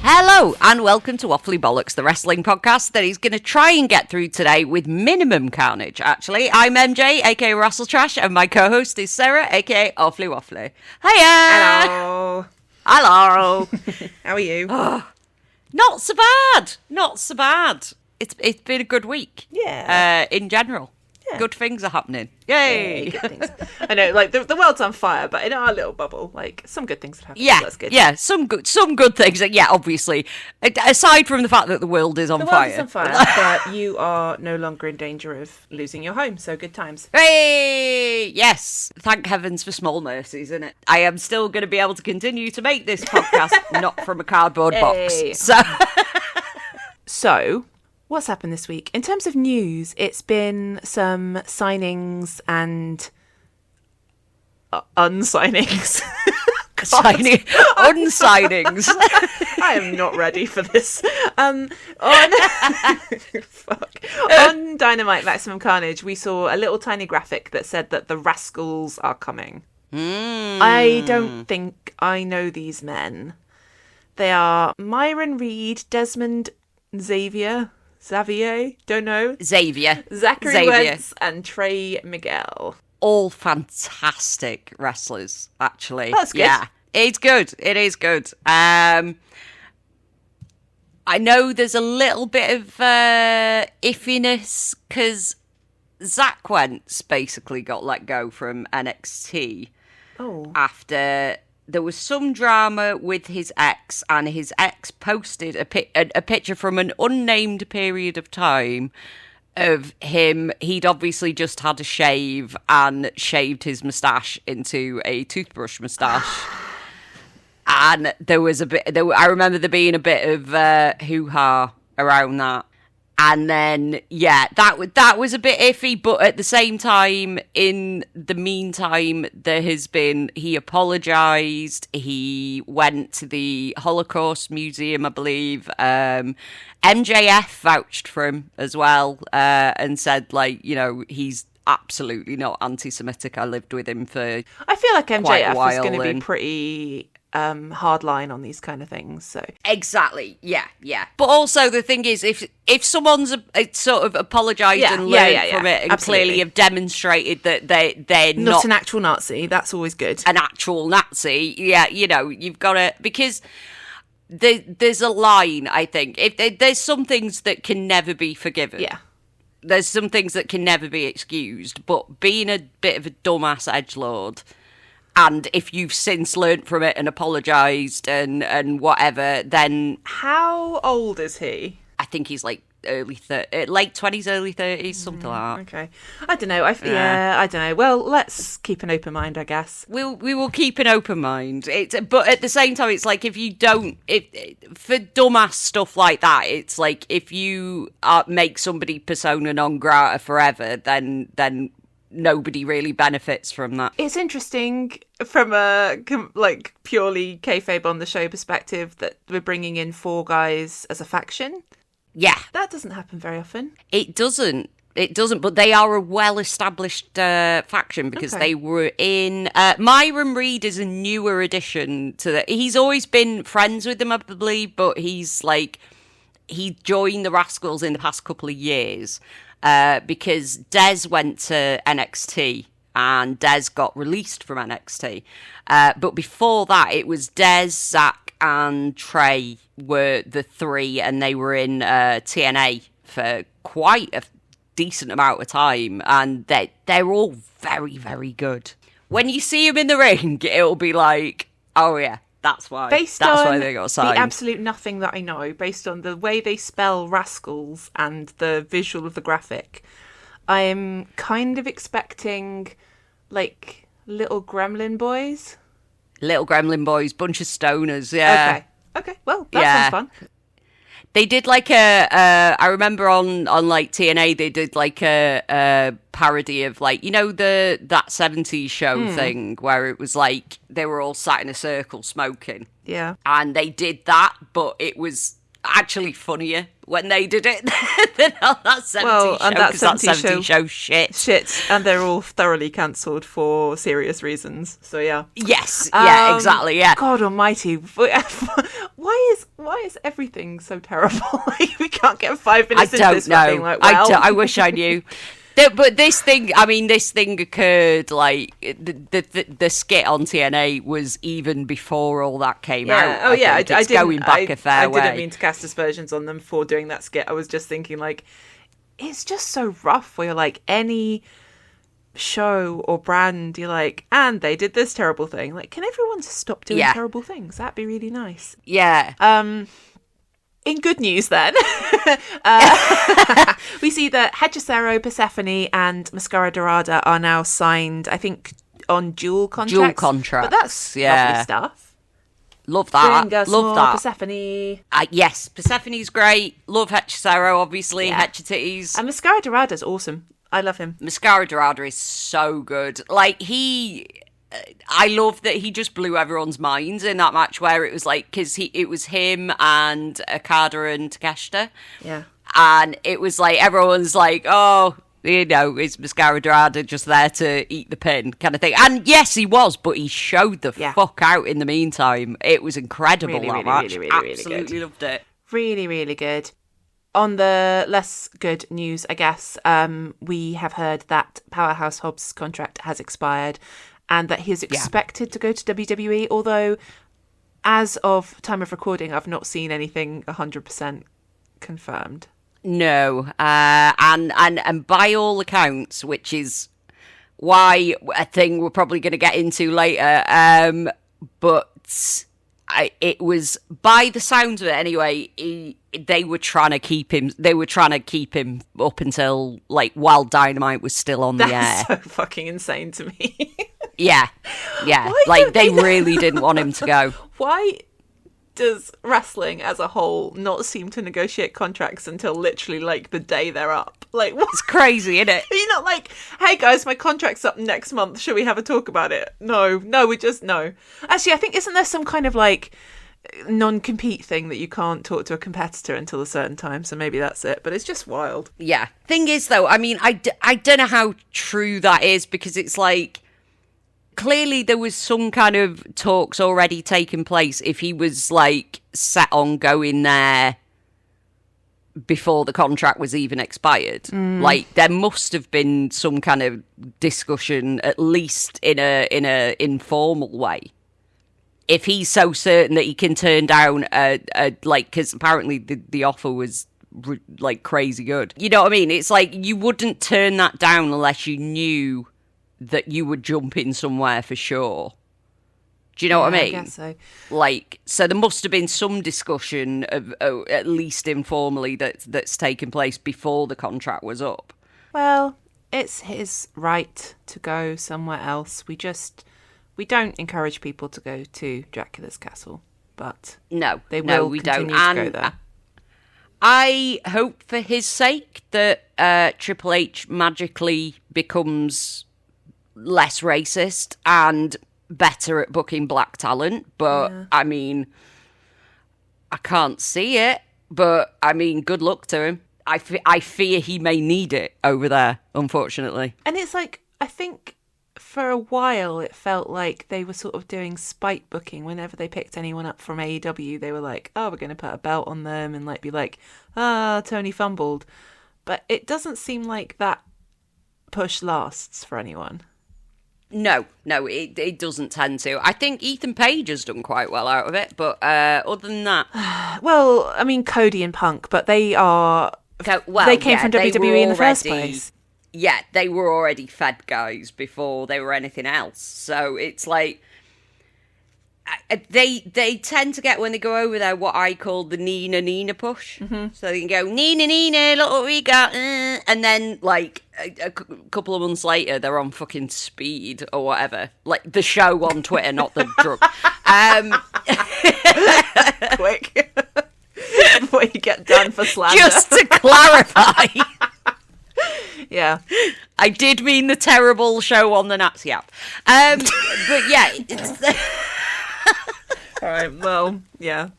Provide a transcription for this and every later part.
Hello and welcome to Waffly Bollox, the wrestling podcast that he's going to try and get through today with minimum carnage, actually. I'm MJ, aka Rascalz Trash, and my co-host is Sarah, aka Awfully Waffly. Hiya! Hello! Hello! How are you? Not so bad! Not so bad. It's been a good week. Yeah. In general. Yeah. Good things are happening. Yay! Good things. I know, like, the world's on fire, but in our little bubble, like, some good things have happened. Yeah, So that's good. yeah, some good things. Yeah, obviously. Aside from the fact that the world is on The fire. world is on fire, but you are no longer in danger of losing your home, so good times. Hey! Yes. Thank heavens for small mercies, isn't it? I am still going to be able to continue to make this podcast not from a cardboard Hey. box. So, So, what's happened this week? In terms of news, it's been some signings and unsignings. unsignings. I am not ready for this. On Dynamite Maximum Carnage, we saw a little tiny graphic that said that the Rascalz are coming. I don't think I know these men. They are Myron Reed, Desmond Xavier, don't know. Xavier. Zachary Wentz and Trey Miguel. All fantastic wrestlers, actually. That's good. Yeah, it's good. It is good. I know there's a little bit of iffiness because Zach Wentz basically got let go from NXT after there was some drama with his ex, and his ex posted a picture from an unnamed period of time of him. He'd obviously just had a shave and shaved his moustache into a toothbrush moustache. And there was I remember there being a bit of hoo-ha around that. And then, yeah, that was a bit iffy, but at the same time, in the meantime, he apologised, he went to the Holocaust Museum, I believe, MJF vouched for him as well, and said, like, you know, he's absolutely not anti-Semitic. I lived with him for I feel like quite a MJF while, is going to be pretty hard line on these kind of things. So exactly, yeah. But also the thing is, if someone's sort of apologised and learned from it, and absolutely. clearly have demonstrated that they're not an actual Nazi, that's always good. an actual Nazi, yeah, you know, you've got to, because there's a line, I think. There's some things that can never be forgiven. Yeah. There's some things that can never be excused, but being a bit of a dumbass edgelord, and if you've since learnt from it and apologised and whatever, then How old is he? I think he's like late 20s, early 30s, something like that. Okay. I don't know. I don't know. Well, let's keep an open mind, I guess. We will keep an open mind. But at the same time, it's like, if you don't, for dumbass stuff like that, it's like, if you make somebody persona non grata forever, then nobody really benefits from that. It's interesting from a like purely kayfabe on the show perspective that we're bringing in four guys as a faction. Yeah. That doesn't happen very often. It doesn't, but they are a well-established faction because they were in... Myron Reed is a newer addition to the... He's always been friends with them, I believe, but he joined the Rascalz in the past couple of years because Dez went to NXT and Dez got released from NXT. But before that, it was Dez, Zach, and Trey were the three, and they were in TNA for quite a decent amount of time, and they're all very, very good. When you see them in the ring, it'll be like, oh yeah, that's why. That's why they got signed. The absolute nothing that I know, based on the way they spell Rascalz and the visual of the graphic, I am kind of expecting like little gremlin boys. Little gremlin boys, bunch of stoners, yeah. Okay. Well, that sounds fun. They did like I remember on like TNA, they did like a parody of like, you know, that 70s show thing where it was like they were all sat in a circle smoking. Yeah. And they did that, but it was actually funnier when they did it than on that 70s show. And that 70s show shit, and they're all thoroughly cancelled for serious reasons. So yeah. Yes, yeah, exactly, yeah. God Almighty, why is everything so terrible? Like, we can't get 5 minutes into this without being like, well. I wish I knew. But this thing occurred, like, the skit on TNA was even before all that came out. Oh, yeah, I didn't, going back a fair way. I didn't mean to cast aspersions on them for doing that skit. I was just thinking, like, it's just so rough where you're like, any show or brand, you're like, and they did this terrible thing. Like, can everyone just stop doing terrible things? That'd be really nice. Yeah. In good news, then, we see that Hechicero, Persephone, and Mascara Dorada are now signed, I think, on dual contracts. But that's lovely stuff. Love that. Bring us more Persephone. Yes, Persephone's great. Love Hechicero, obviously. Hechititties. And Mascara Dorada's awesome. I love him. Mascara Dorada is so good. Like, I love that he just blew everyone's minds in that match where it was like, because it was him and Okada and Takeshita. Yeah. And it was like, everyone's like, oh, you know, is Mascara Dorada just there to eat the pin kind of thing? And yes, he was, but he showed the fuck out in the meantime. It was incredible, that match. Absolutely loved it. Really, really good. On the less good news, I guess, we have heard that Powerhouse Hobbs' contract has expired, and that he is expected to go to WWE, although as of time of recording, I've not seen anything 100% confirmed. No, and by all accounts, which is why a thing we're probably going to get into later, but it was, by the sounds of it anyway, they were trying to keep him. They were trying to keep him up until, like, while Dynamite was still on the air. That's so fucking insane to me. Yeah. Like, they really didn't want him to go. Why does wrestling as a whole not seem to negotiate contracts until literally, like, the day they're up? Like, what? It's crazy, isn't it? Are you not like, hey guys, my contract's up next month, should we have a talk about it? No, no. Actually, I think, isn't there some kind of, like, non-compete thing that you can't talk to a competitor until a certain time, so maybe that's it, but it's just wild. Yeah. Thing is, though, I mean, I don't know how true that is, because it's like, clearly there was some kind of talks already taking place if he was, like, set on going there before the contract was even expired. Like, there must have been some kind of discussion, at least in a informal way. If he's so certain that he can turn down like, because apparently the offer was like crazy good. You know what I mean? It's like, you wouldn't turn that down unless you knew that you would jump in somewhere for sure. Do you know what I mean? I guess so. Like, so there must have been some discussion of, at least informally, that's taken place before the contract was up. Well, it's his right to go somewhere else. We don't encourage people to go to Dracula's castle, but they will continue to go there. I hope for his sake that Triple H magically becomes less racist and better at booking black talent, but I mean, I can't see it, but I mean, good luck to him. I fear he may need it over there, unfortunately. And it's like, I think for a while it felt like they were sort of doing spite booking. Whenever they picked anyone up from AEW, they were like, oh, we're going to put a belt on them and, like, be like, Tony fumbled. But it doesn't seem like that push lasts for anyone. No, it doesn't tend to. I think Ethan Page has done quite well out of it, but other than that... Well, I mean, Cody and Punk, but they are... they came from WWE in the first place. Yeah, they were already Fed guys before they were anything else. So it's like... They tend to get, when they go over there, what I call the Nina push. Mm-hmm. So they can go, Nina, look what we got. And then, like, a couple of months later, they're on fucking Speed or whatever. Like, the show on Twitter, not the drug. Quick. Before you get done for slander. Just to clarify. Yeah. I did mean the terrible show on the Nazi app. But yeah, it's... All right, well, yeah.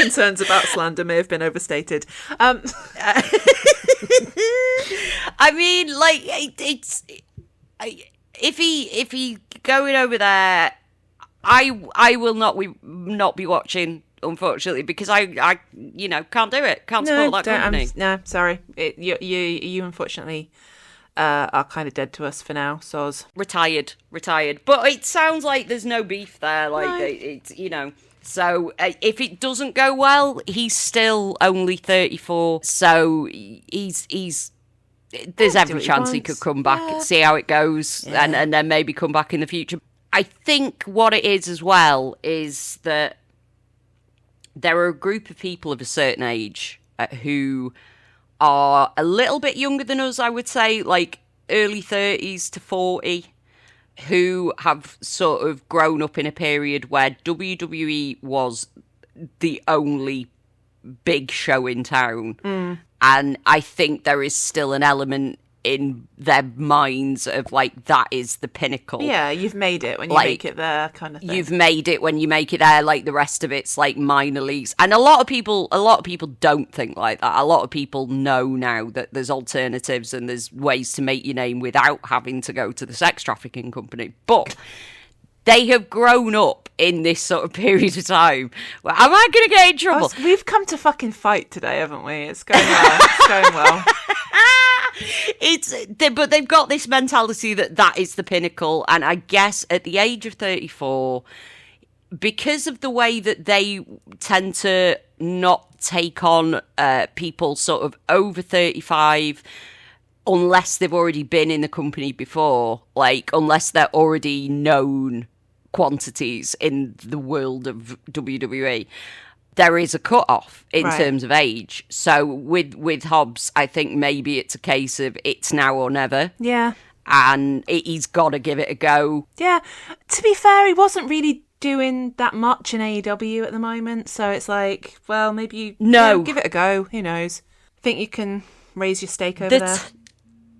Concerns about slander may have been overstated. I mean, like, if he going over there, I will not be watching, unfortunately, because I can't do it. Can't support that company. No, sorry. You unfortunately are kind of dead to us for now. Soz. Retired. But it sounds like there's no beef there. Like, no. It's So if it doesn't go well, he's still only 34. So he's there's every chance he could come back and see how it goes, and then maybe come back in the future. I think what it is as well is that there are a group of people of a certain age who are a little bit younger than us, I would say, like early 30s to 40, who have sort of grown up in a period where WWE was the only big show in town. And I think there is still an element in their minds of, like, that is the pinnacle. Yeah, you've made it when you make it there, kind of thing. You've made it when you make it there. Like, the rest of it's like minor leagues. And a lot of people don't think like that. A lot of people know now that there's alternatives and there's ways to make your name without having to go to the sex trafficking company. But they have grown up in this sort of period of time. Well, am I going to get in trouble? We've come to fucking fight today, haven't we? It's going well. It's going well. But they've got this mentality that is the pinnacle, and I guess at the age of 34, because of the way that they tend to not take on people sort of over 35, unless they've already been in the company before, like unless they're already known quantities in the world of WWE. There is a cut-off in terms of age. So with Hobbs, I think maybe it's a case of it's now or never. Yeah. And he's got to give it a go. Yeah. To be fair, he wasn't really doing that much in AEW at the moment. So it's like, well, maybe you give it a go. Who knows? Think you can raise your stake over there?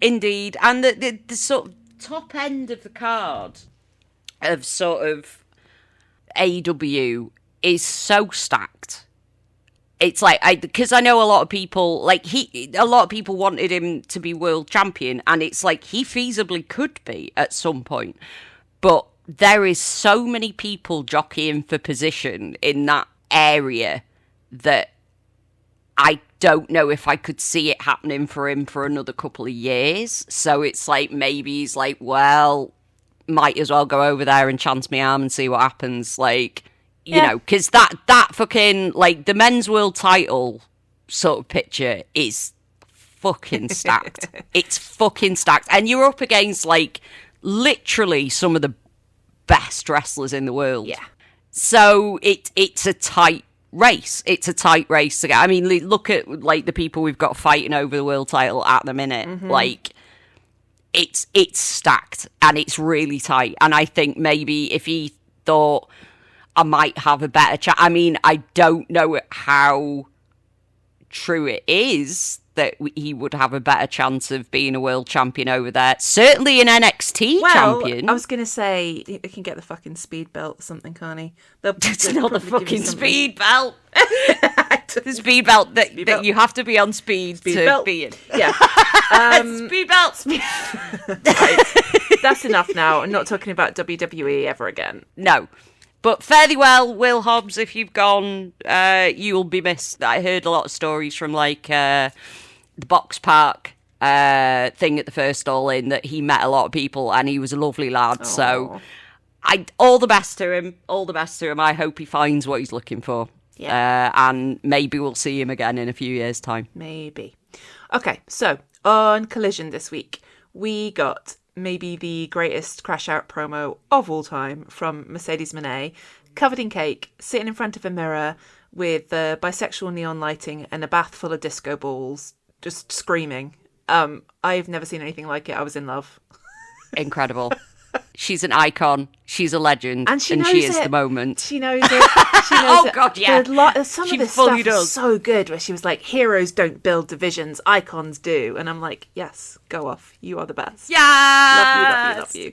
Indeed. And the sort of top end of the card of sort of AEW is so stacked. It's like, because I know a lot of people, wanted him to be world champion, and it's like he feasibly could be at some point, but there is so many people jockeying for position in that area that I don't know if I could see it happening for him for another couple of years. So it's like, maybe he's like, well, might as well go over there and chance my arm and see what happens. Like, you know, because that fucking, like, the men's world title sort of picture is fucking stacked. It's fucking stacked. And you're up against, like, literally some of the best wrestlers in the world. Yeah. So it's a tight race. It's a tight race to get. I mean, look at, like, the people we've got fighting over the world title at the minute. Mm-hmm. Like, it's stacked and it's really tight. And I think maybe if he thought, I might have a better chance. I mean, I don't know how true it is that he would have a better chance of being a world champion over there. Certainly an NXT champion. I was going to say, he can get the fucking speed belt or something, can't he? It's not the fucking speed belt. The speed belt that you have to be on speed to belt. Be in. Yeah. Speed belt. Right. That's enough now. I'm not talking about WWE ever again. No. But fare thee well, Will Hobbs, if you've gone, you'll be missed. I heard a lot of stories from, like, the Box Park thing at the first All In, that he met a lot of people and he was a lovely lad. Aww. So all the best to him. All the best to him. I hope he finds what he's looking for. Yeah. And maybe we'll see him again in a few years' time. Maybe. Okay, so on Collision this week, we got maybe the greatest Crashout promo of all time from Mercedes Moné, covered in cake, sitting in front of a mirror with bisexual neon lighting and a bath full of disco balls, just screaming. I've never seen anything like it. I was in love. Incredible. She's an icon. She's a legend. And she is the moment. She knows it. She knows God, yeah. Some of this stuff is so good, where she was like, heroes don't build divisions, icons do. And I'm like, yes, go off. You are the best. Yeah. Love you.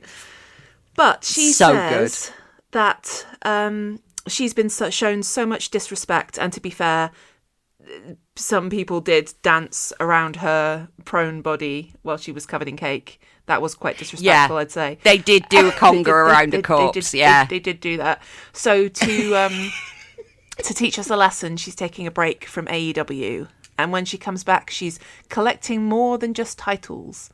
But she says that she's been shown so much disrespect, and to be fair, some people did dance around her prone body while she was covered in cake. That was quite disrespectful, I'd say. They did do a conga around a corpse, They did do that. So to teach us a lesson, she's taking a break from AEW. And when she comes back, she's collecting more than just titles. ...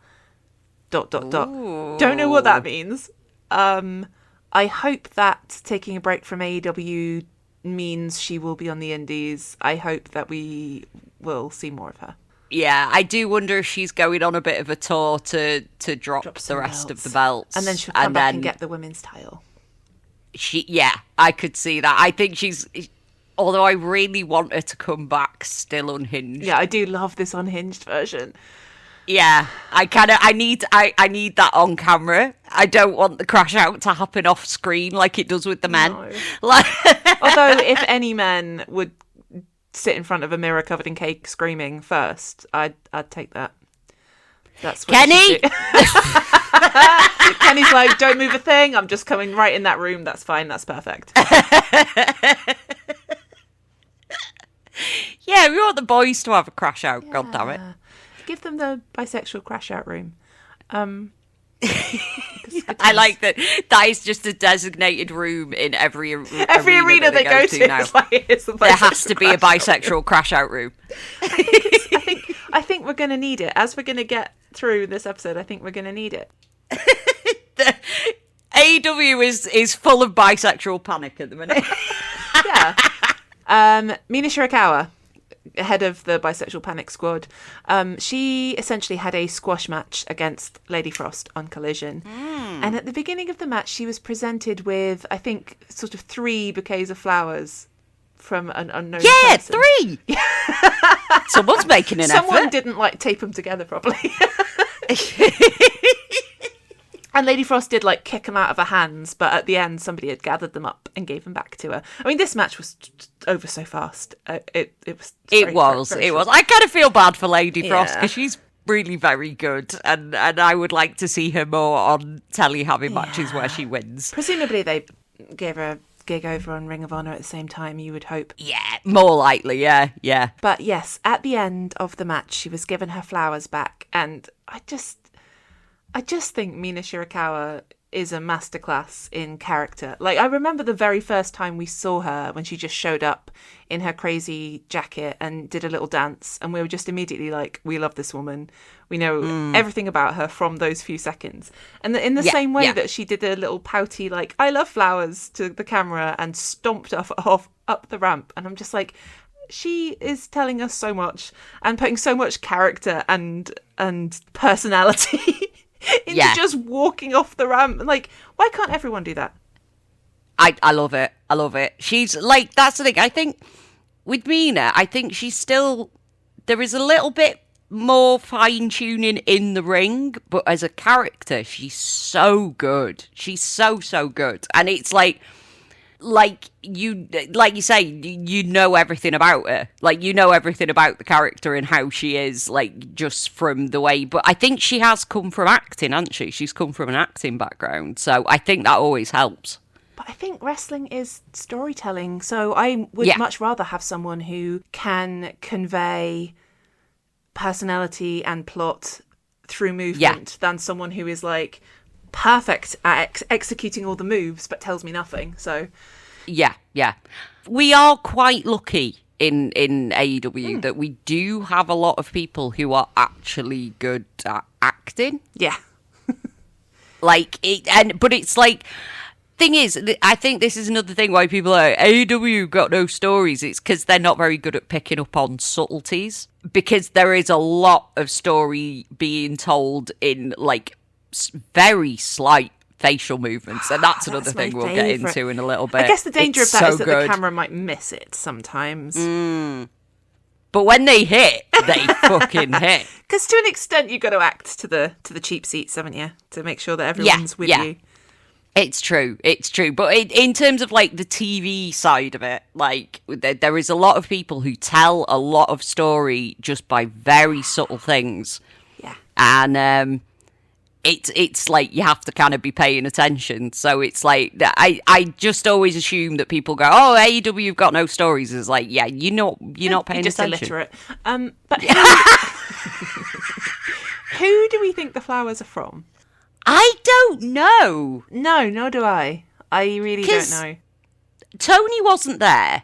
Don't know what that means. I hope that taking a break from AEW means she will be on the indies. I hope that we will see more of her. Yeah, I do wonder if she's going on a bit of a tour to drop the rest belts. Of the belts. And then she'll come back and get the women's title. I could see that. I think although I really want her to come back still unhinged. Yeah, I do love this unhinged version. Yeah, I need that on camera. I don't want the crash out to happen off screen like it does with the men. No. Like, although if any men would sit in front of a mirror covered in cake screaming first, I'd take that. That's what Kenny. Kenny's like, don't move a thing. I'm just coming right in that room. That's fine. That's perfect. Yeah, we want the boys to have a crash out. Yeah. God damn it. Give them the bisexual crash out room. I like that. That is just a designated room in every arena they go to now. There has to be a bisexual crash out room. I think we're going to need it. As we're going to get through this episode, I think we're going to need it. The AEW is full of bisexual panic at the minute. Yeah. Mina Shirakawa, head of the Bisexual Panic Squad, she essentially had a squash match against Lady Frost on Collision. And at the beginning of the match, she was presented with, I think, sort of 3 bouquets of flowers from an unknown person. 3! Someone's making an effort. Someone didn't, tape them together properly. And Lady Frost did, kick them out of her hands, but at the end, somebody had gathered them up and gave them back to her. I mean, this match was over so fast. It was. I kind of feel bad for Lady Frost because she's really very good, and I would like to see her more on telly having matches where she wins. Presumably, they gave her a gig over on Ring of Honor at the same time, you would hope. Yeah, more likely, yeah. But yes, at the end of the match, she was given her flowers back, and I just think Mina Shirakawa is a masterclass in character. I remember the very first time we saw her when she just showed up in her crazy jacket and did a little dance, and we were just immediately like, we love this woman. We know everything about her from those few seconds. And in the same way that she did a little pouty, I love flowers to the camera and stomped off up the ramp. And I'm just like, she is telling us so much and putting so much character and personality into just walking off the ramp. Why can't everyone do that? I love it. I love it. She's that's the thing. I think with Mina, I think she's still, there is a little bit more fine tuning in the ring, but as a character, she's so good. She's so good. And it's like you say, you know everything about her. You know everything about the character and how she is, just from the way. But I think she has come from acting, hasn't she? She's come from an acting background. So I think that always helps. But I think wrestling is storytelling. So I would much rather have someone who can convey personality and plot through movement than someone who is perfect at executing all the moves but tells me nothing. So yeah, we are quite lucky in AEW that we do have a lot of people who are actually good at acting. But it's thing is, I think this is another thing why people are AEW got no stories. It's because they're not very good at picking up on subtleties, because there is a lot of story being told in very slight facial movements, and that's another thing we'll get into in a little bit. I guess the danger of that is that the camera might miss it sometimes. But when they hit, they fucking hit. Because to an extent, you've got to act to the cheap seats, haven't you, to make sure that everyone's with you. It's true. But in terms of the TV side of it, there is a lot of people who tell a lot of story just by very subtle things. Yeah. And it's like you have to kind of be paying attention. So it's like I just always assume that people go, oh, AEW, you've got no stories. It's like, yeah, you're not paying just attention. Illiterate. But who do we think the flowers are from? I don't know. No, nor do I. I really don't know. Tony wasn't there.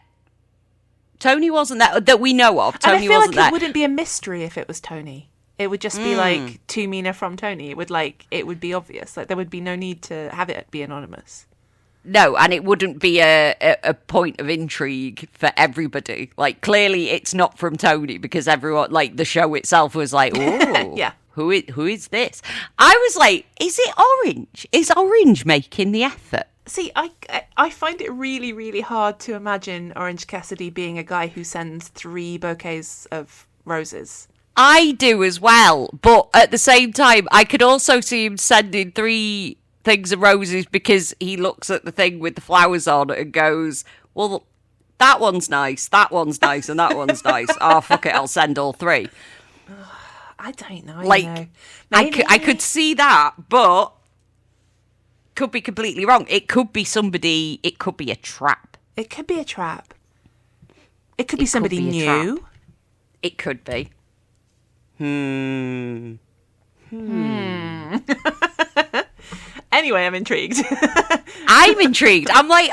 That we know of. Tony and I feel wasn't like there. It wouldn't be a mystery if it was Tony. It would just be like to Mina from Tony. It would be obvious. Like there would be no need to have it be anonymous. No, and it wouldn't be a point of intrigue for everybody. Like clearly it's not from Tony because everyone, like the show itself was like, oh, yeah. Who is this? I was like, is it Orange? Is Orange making the effort? See, I find it really, really hard to imagine Orange Cassidy being a guy who sends 3 bouquets of roses. I do as well, but at the same time, I could also see him sending 3 things of roses because he looks at the thing with the flowers on and goes, well, that one's nice, and that one's nice. Oh, fuck it, I'll send all 3. I don't know. Like, I could see that, but could be completely wrong. It could be somebody. It could be a trap. It could be a trap. It could be somebody new. It could be. Anyway, I'm intrigued. I'm intrigued. I'm like,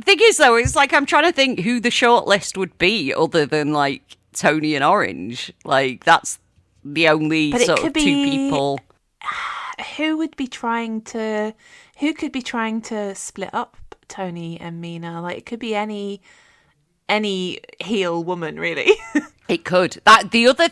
thing is though, it's like I'm trying to think who the shortlist would be other than like Tony and Orange. Like that's the only sort of 2 people. Who could be trying to split up Tony and Mina? Like it could be any heel woman, really. It could. That the other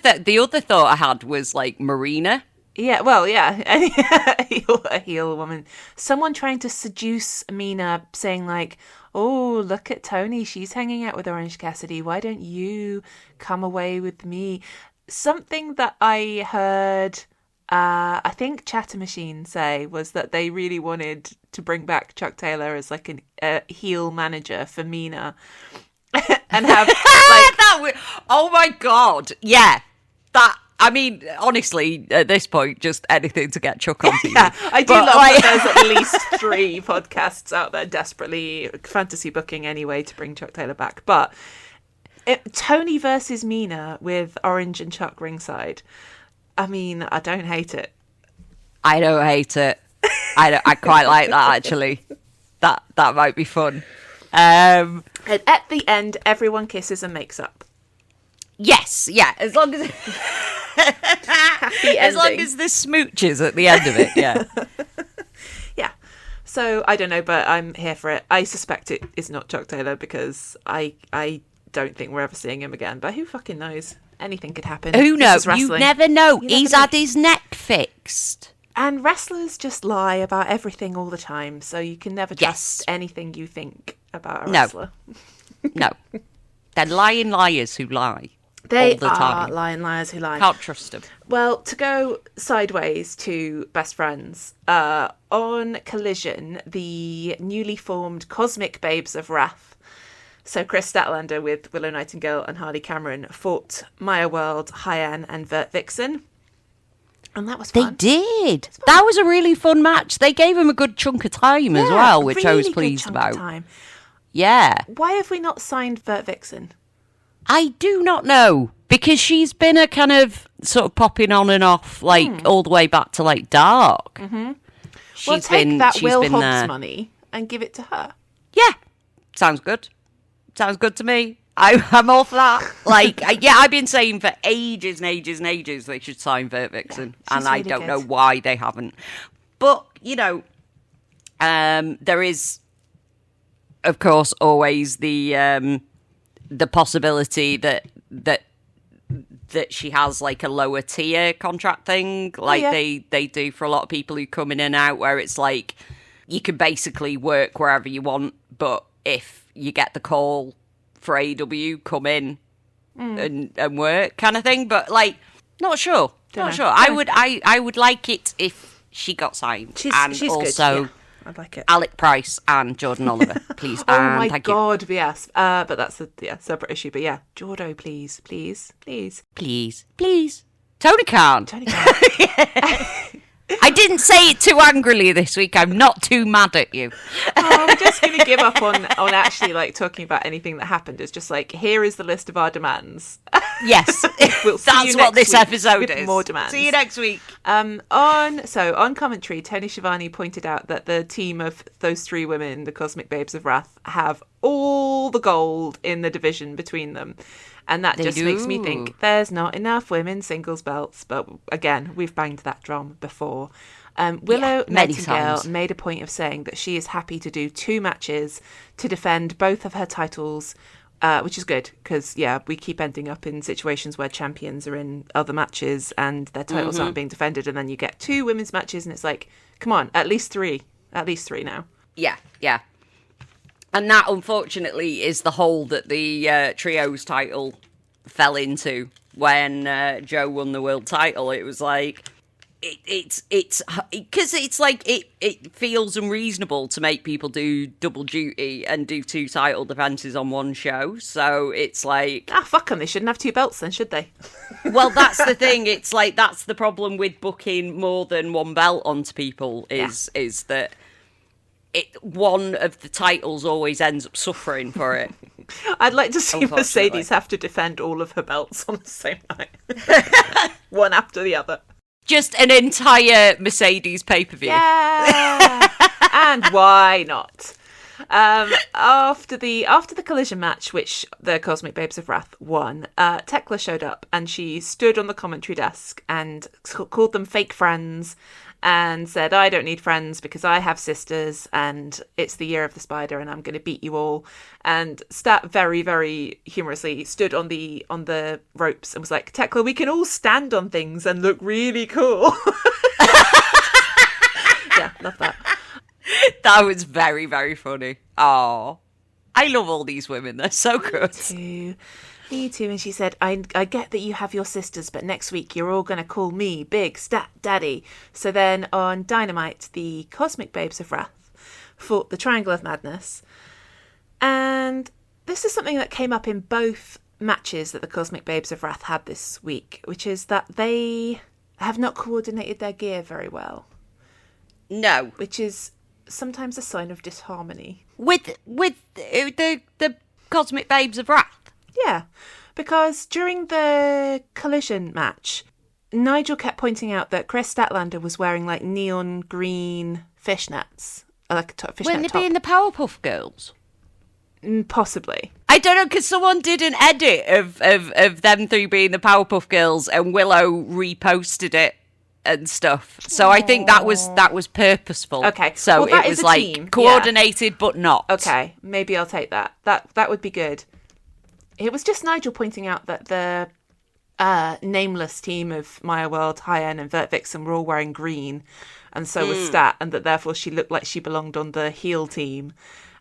thought I had was like Marina. Yeah, well, yeah, a heel woman. Someone trying to seduce Mina, saying like, "Oh, look at Tony. She's hanging out with Orange Cassidy. Why don't you come away with me?" Something that I heard. I think Chatter Machine say was that they really wanted to bring back Chuck Taylor as like a heel manager for Mina, and have like oh my god, yeah, that. I mean, honestly, at this point, just anything to get Chuck on TV. Yeah, I do love that there's at least 3 podcasts out there desperately fantasy booking anyway to bring Chuck Taylor back. But Tony versus Mina with Orange and Chuck ringside. I mean, I don't hate it. I don't hate it. I quite like that, actually. That might be fun. And at the end, everyone kisses and makes up. Yes, yeah, as long as as long as there's smooches at the end of it, yeah. Yeah. So I don't know, but I'm here for it. I suspect it is not Chuck Taylor because I don't think we're ever seeing him again. But who fucking knows? Anything could happen. Who knows? You never know. He's had his neck fixed. And wrestlers just lie about everything all the time, so you can never trust anything you think about a wrestler. No. They're lying liars who lie. They all the time. are lying liars who lie. Can't trust them. Well, to go sideways to Best Friends, on Collision, the newly formed Cosmic Babes of Wrath, so Kris Statlander with Willow Nightingale and Harley Cameron, fought Maya World, Hyan and Vert Vixen. And that was fun. They did. That was a really fun match. They gave him a good chunk of time as well, which I was pleased about. Time. Yeah. Why have we not signed Vert Vixen? I do not know, because she's been a kind of sort of popping on and off, like all the way back to like Dark. Mm-hmm. Well, take that Will Hobbs money and give it to her. Yeah, sounds good. Sounds good to me. I'm all for that. Like, I've been saying for ages and ages and ages they should sign Vert Vixen, and I don't know why they haven't. But you know, there is, of course, always the possibility that she has like a lower tier contract thing, like they do for a lot of people who come in and out, where it's like you can basically work wherever you want, but if you get the call for AEW, come in and work kind of thing. But like, not sure. I would like it if she got signed. She's also good. I'd like it. Alec Price and Jordan Oliver, please. Oh my God, yes. But that's a separate issue. But yeah, Jordo, please. Tony Khan. I didn't say it too angrily this week. I'm not too mad at you. I'm just going to give up on actually like talking about anything that happened. It's just like, here is the list of our demands. Yes, that's what this episode is. More demands. See you next week. On commentary, Tony Schiavone pointed out that the team of those three women, the Cosmic Babes of Wrath, have all the gold in the division between them. And that just makes me think there's not enough women's singles belts. But again, we've banged that drum before. Willow Nightingale made a point of saying that she is happy to do 2 matches to defend both of her titles, which is good because, we keep ending up in situations where champions are in other matches and their titles aren't being defended. And then you get 2 women's matches and it's like, come on, at least 3. At least 3 now. Yeah. And that, unfortunately, is the hole that the trios title fell into when Joe won the world title. It was like, it's because it's like it feels unreasonable to make people do double duty and do 2 title defenses on one show. So it's like, fuck them. They shouldn't have 2 belts then, should they? Well, that's the thing. It's like, that's the problem with booking more than one belt onto people is that one of the titles always ends up suffering for it. I'd like to see Mercedes have to defend all of her belts on the same night. One after the other. Just an entire Mercedes pay-per-view. Yeah. And why not? After the collision match, which the Cosmic Babes of Wrath won, Thekla showed up and she stood on the commentary desk and called them fake friends and said, I don't need friends because I have sisters and it's the year of the spider and I'm going to beat you all. And Stat very, very humorously stood on the ropes and was like, Thekla, we can all stand on things and look really cool. Yeah, love that. That was very, very funny. Oh, I love all these women. They're so good. Me too. And she said, I get that you have your sisters, but next week you're all going to call me Big Stat Daddy. So then on Dynamite, the Cosmic Babes of Wrath fought the Triangle of Madness. And this is something that came up in both matches that the Cosmic Babes of Wrath had this week, which is that they have not coordinated their gear very well. No. Which is sometimes a sign of disharmony. With the Cosmic Babes of Wrath? Yeah, because during the collision match, Nigel kept pointing out that Kris Statlander was wearing like neon green fishnets, like a fishnet Wouldn't it top. be in the Powerpuff Girls? Possibly. I don't know, because someone did an edit of them 3 being the Powerpuff Girls and Willow reposted it and stuff. So I think that was purposeful. Okay. So well, it was like team. coordinated but not. Okay, maybe I'll take that. That would be good. It was just Nigel pointing out that the nameless team of Maya World, Hyen and Vert Vixen were all wearing green, and so was Stat, and that therefore she looked like she belonged on the heel team,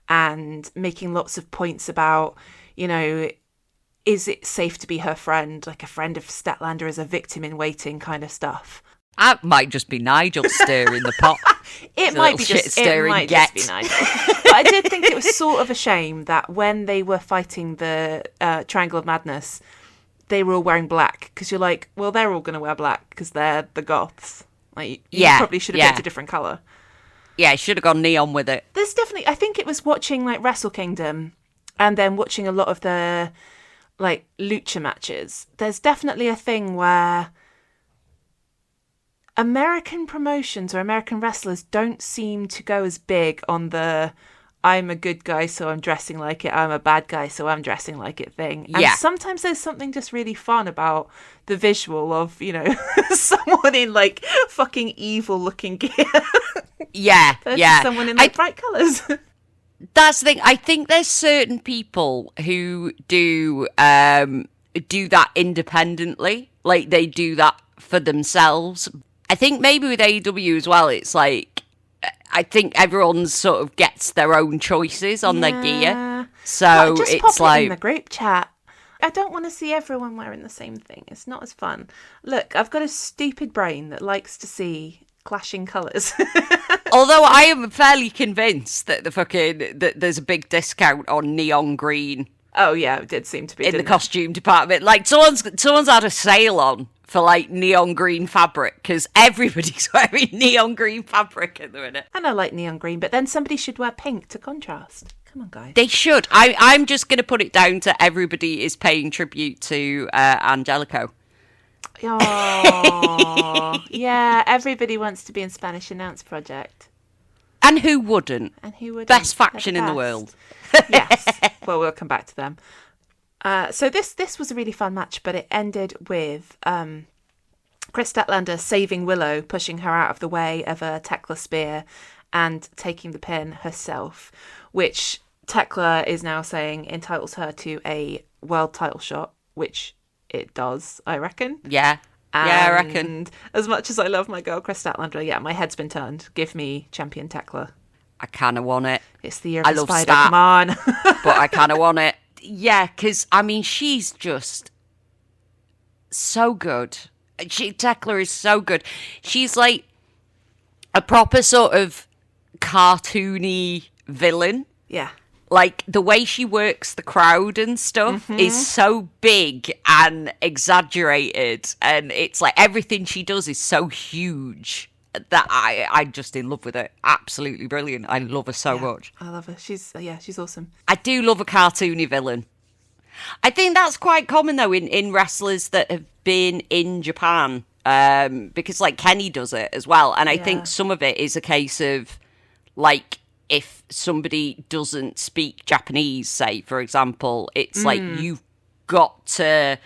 and making lots of points about, is it safe to be her friend, like a friend of Statlander as a victim in waiting kind of stuff. That might just be Nigel stirring the pot. It might just be Nigel. But I did think it was sort of a shame that when they were fighting the Triangle of Madness, they were all wearing black. Because you're like, well, they're all going to wear black because they're the goths. Like, you probably should have picked a different colour. Yeah, should have gone neon with it. There's definitely, I think it was watching like Wrestle Kingdom and then watching a lot of the like lucha matches. There's definitely a thing where American promotions or American wrestlers don't seem to go as big on the I'm a good guy, so I'm dressing like it. I'm a bad guy, so I'm dressing like it thing. And sometimes there's something just really fun about the visual of, someone in like fucking evil looking gear. Versus someone in like bright colours. That's the thing. I think there's certain people who do that independently. Like they do that for themselves. I think maybe with AEW as well, it's like, I think everyone sort of gets their own choices on their gear. So just it's pop like it in the group chat. I don't want to see everyone wearing the same thing. It's not as fun. Look, I've got a stupid brain that likes to see clashing colours. Although I am fairly convinced that that there's a big discount on neon green Oh yeah, it did seem to be in the costume department. Like someone's had a sale on for like neon green fabric because everybody's wearing neon green fabric at the minute. And I like neon green, but then somebody should wear pink to contrast. Come on, guys. They should. I'm just going to put it down to everybody is paying tribute to Angelico. Oh, yeah. Everybody wants to be in Spanish Announce Project. And who wouldn't? Best faction in the world. Yes. Well, we'll come back to them. So this was a really fun match, but it ended with Kris Statlander saving Willow, pushing her out of the way of a Thekla spear and taking the pin herself, which Thekla is now saying entitles her to a world title shot, which it does, I reckon. Yeah. I reckon. And as much as I love my girl Kris Statlander, yeah, my head's been turned. Give me champion Thekla. I kind of want it. It's the year of the spider, come on. But I kind of want it. Yeah, because, I mean, she's just so good. Thekla is so good. She's like a proper sort of cartoony villain. Yeah. Like, the way she works the crowd and stuff is so big and exaggerated. And it's like everything she does is so huge that I'm just in love with her. Absolutely brilliant. I love her so much. I love her. She's awesome. I do love a cartoony villain. I think that's quite common, though, in wrestlers that have been in Japan. Because, like, Kenny does it as well. And I think some of it is a case of, like, if somebody doesn't speak Japanese, say, for example, it's like you've got to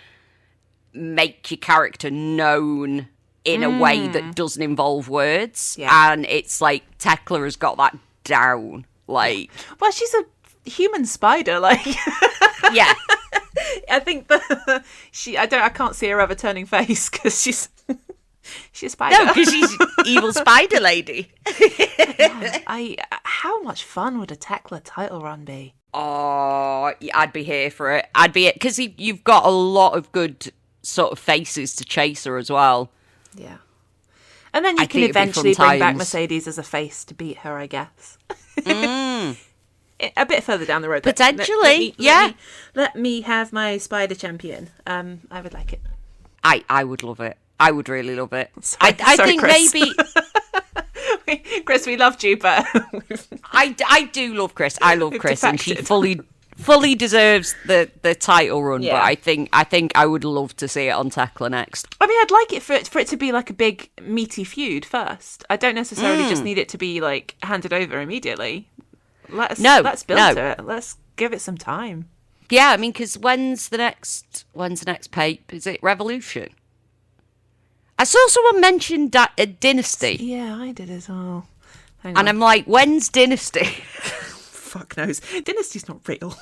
make your character known in a way that doesn't involve words. Yeah. And it's like Thekla has got that down. Like, well, she's a human spider, like. Yeah. I think I can't see her ever turning face because she's a spider. No, because she's evil spider lady. How much fun would a Thekla title run be? Oh, I'd be here for it. Because you've got a lot of good sort of faces to chase her as well. Yeah. And then you can eventually bring back Mercedes as a face to beat her, I guess. A bit further down the road. Potentially, Let me have my spider champion. I would like it. I would love it. I would really love it. Sorry, I think Chris. maybe... Chris, we loved you, but... I do love Chris. I love Chris, defected. And she fully deserves the title run. Yeah. But I think I would love to see it on Thekla next. I mean, I'd like it for it to be like a big meaty feud first. I don't necessarily just need it to be like handed over immediately. Let's build to it. Let's give it some time. Yeah, I mean, because when's the next pape? Is it Revolution? I saw someone mention Dynasty. Yeah, I did as well. And I'm like, when's Dynasty? Fuck knows. Dynasty's not real.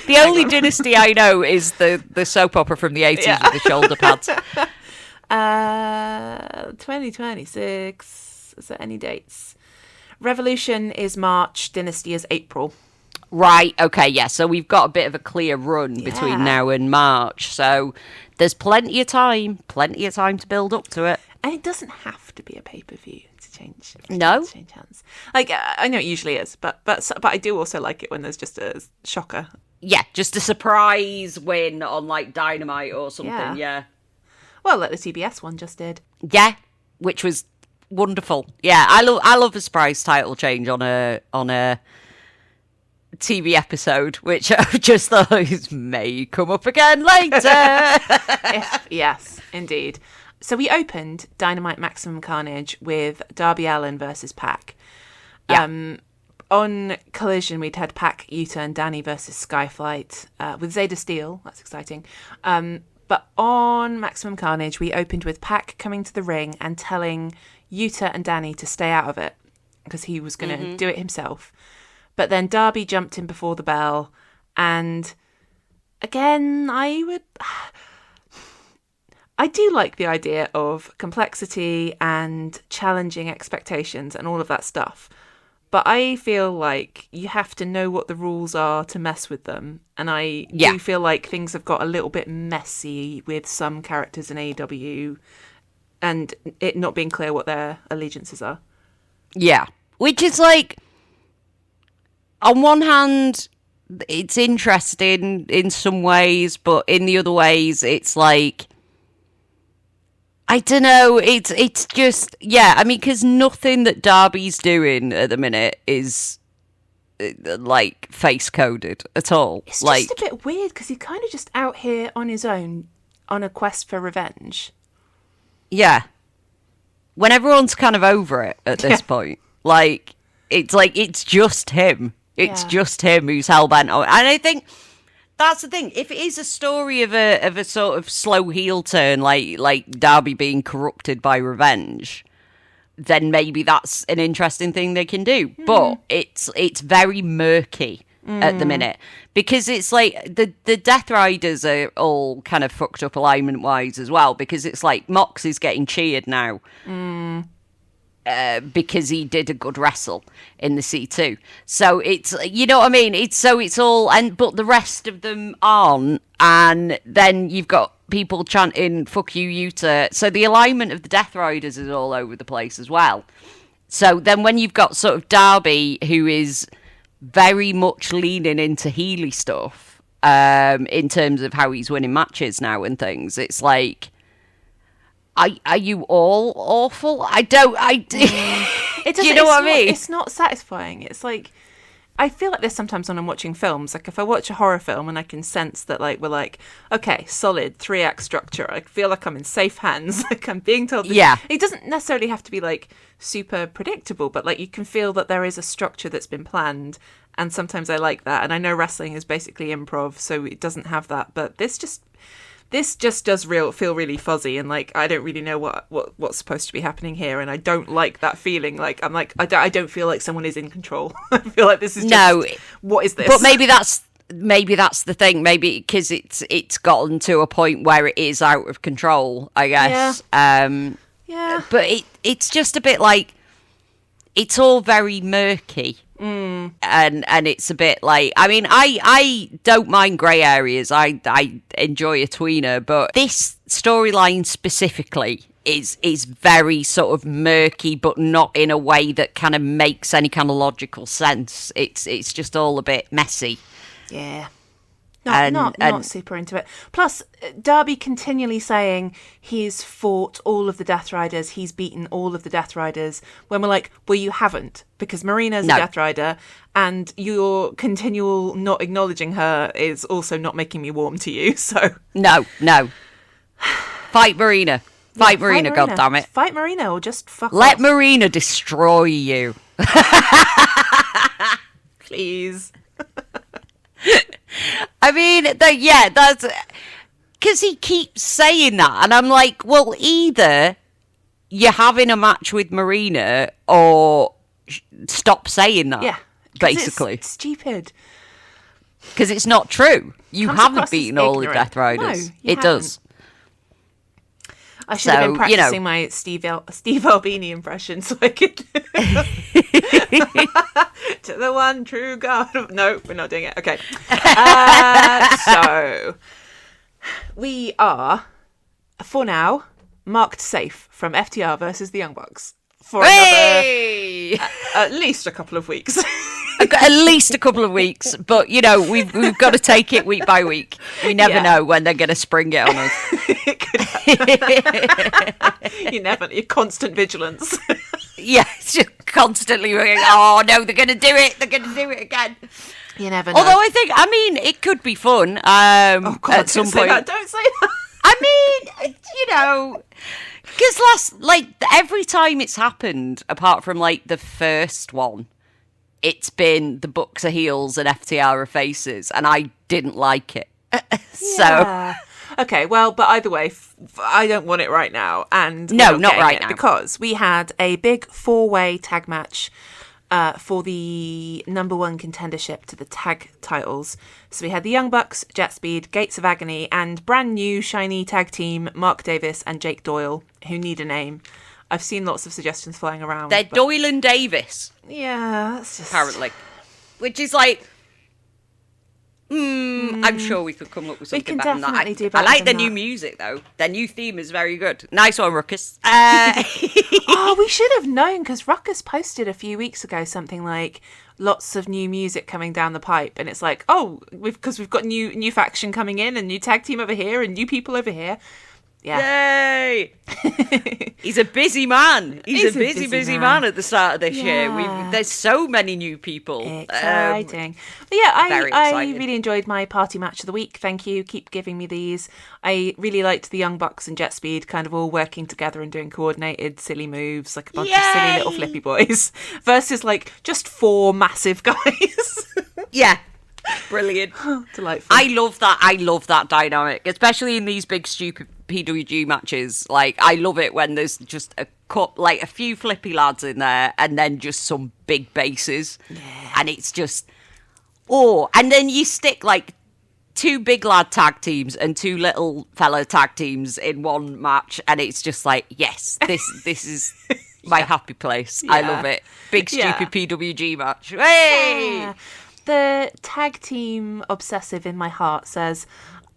The only Dynasty I know is the soap opera from the 80s with the shoulder pads. 2026. Is there any dates? Revolution is March. Dynasty is April. Right, okay, yeah. So we've got a bit of a clear run between now and March. So there's plenty of time to build up to it. And it doesn't have to be a pay-per-view to change. No. To change hands. Like, I know it usually is, but I do also like it when there's just a shocker. Yeah, just a surprise win on, like, Dynamite or something, yeah. Well, like the TBS one just did. Yeah, which was wonderful. Yeah, I love a surprise title change on a TV episode, which I just thought may come up again later. Yes, indeed. So we opened Dynamite Maximum Carnage with Darby Allin versus Pac. Yeah. On Collision, we'd had Pac, Yuta, and Danny versus Skyflight with Zeta Steel. That's exciting. But on Maximum Carnage, we opened with Pac coming to the ring and telling Yuta and Danny to stay out of it because he was going to do it himself. But then Darby jumped in before the bell, and again, I do like the idea of complexity and challenging expectations and all of that stuff. But I feel like you have to know what the rules are to mess with them. And I do feel like things have got a little bit messy with some characters in AEW and it not being clear what their allegiances are. Yeah. Which is like... on one hand, it's interesting in some ways, but in the other ways, it's like, I don't know. It's just, yeah. I mean, because nothing that Darby's doing at the minute is like face coded at all. It's like, just a bit weird because he's kind of just out here on his own on a quest for revenge. Yeah. When everyone's kind of over it at this point, like it's just him. It's just him who's hellbent on. And I think that's the thing. If it is a story of a sort of slow heel turn, like Darby being corrupted by revenge, then maybe that's an interesting thing they can do. But it's very murky at the minute, because it's like the Death Riders are all kind of fucked up alignment wise as well, because it's like Mox is getting cheered now because he did a good wrestle in the C2. So it's, you know what I mean? It's all, but the rest of them aren't. And then you've got people chanting, fuck you, Yuta. So the alignment of the Death Riders is all over the place as well. So then when you've got sort of Darby, who is very much leaning into Healy stuff, in terms of how he's winning matches now and things, it's like, are you all awful? It doesn't, you know what I mean? It's not satisfying. It's like, I feel like this sometimes when I'm watching films. Like if I watch a horror film and I can sense that like we're like, okay, solid 3-act structure. I feel like I'm in safe hands. Like I'm being told. It doesn't necessarily have to be like super predictable, but like you can feel that there is a structure that's been planned. And sometimes I like that. And I know wrestling is basically improv, so it doesn't have that. But this just does feel really fuzzy, and like I don't really know what's supposed to be happening here, and I don't like that feeling. Like I'm like I don't feel like someone is in control. I feel like this is just, what is this? But maybe that's the thing. Maybe because it's gotten to a point where it is out of control, I guess. Yeah. But it's just a bit like, it's all very murky. And it's a bit like, I mean, I don't mind grey areas. I enjoy a tweener, but this storyline specifically is very sort of murky, but not in a way that kind of makes any kind of logical sense. It's just all a bit messy. Yeah. Not super into it. Plus, Darby continually saying he's fought all of the Death Riders, he's beaten all of the Death Riders, when we're like, well, you haven't, because Marina's a Death Rider, and your continual not acknowledging her is also not making me warm to you, so... No. Fight Marina. Fight Marina, goddammit. Fight Marina or just fuck off. Let Marina destroy you. Please. I mean, that's... Because he keeps saying that, and I'm like, well, either you're having a match with Marina, or stop saying that, basically. It's stupid. Because it's not true. You haven't beaten all the Death Riders. No, it does. I should have been practicing my Steve Albini impression so I could... To the one true God. No, we're not doing it. Okay. So, we are, for now, marked safe from FTR versus the Young Bucks for another, at least a couple of weeks. At least a couple of weeks, but you know we've got to take it week by week. We never know when they're going to spring it on us. You never. Your constant vigilance. Yeah, it's just constantly going, oh no, they're going to do it. They're going to do it again. You never know. Although I mean, it could be fun. God, at some point. Don't say that. I mean, you know, because every time it's happened, apart from like the first one, it's been the Bucks are heels and FTR are faces, and I didn't like it. So, okay, well, but either way, I don't want it right now, and no, not right now, because we had a big 4-way tag match for the number 1 contendership to the tag titles. So we had the Young Bucks, JetSpeed, Gates of Agony, and brand new shiny tag team Mark Davis and Jake Doyle, who need a name. I've seen lots of suggestions flying around. They're Doyle and Davis. Yeah, that's just... Apparently. Which is like... I'm sure we could come up with something better than that. Do I better like than the new that. music, though. Their new theme is very good. Nice one, Ruckus. Oh, we should have known, because Ruckus posted a few weeks ago something like lots of new music coming down the pipe, and it's like, oh, because we've got new faction coming in, and new tag team over here, and new people over here. Yeah. Yay! He's a busy man. He's a busy man at the start of this year. There's so many new people. Exciting. But yeah, very I exciting. really enjoyed my party match of the week. Thank you. Keep giving me these. I really liked the Young Bucks and JetSpeed kind of all working together and doing coordinated silly moves, like a bunch of silly little flippy boys, versus like just 4 massive guys. Yeah. Brilliant. Delightful. I love that dynamic, especially in these big stupid PWG matches. Like, I love it when there's just a few flippy lads in there, and then just some big bases, and it's just and then you stick like 2 big lad tag teams and 2 little fella tag teams in one match, and it's just like, yes, this is my happy place. I love it. Big stupid PWG match. Hey. Yeah. The tag team obsessive in my heart says,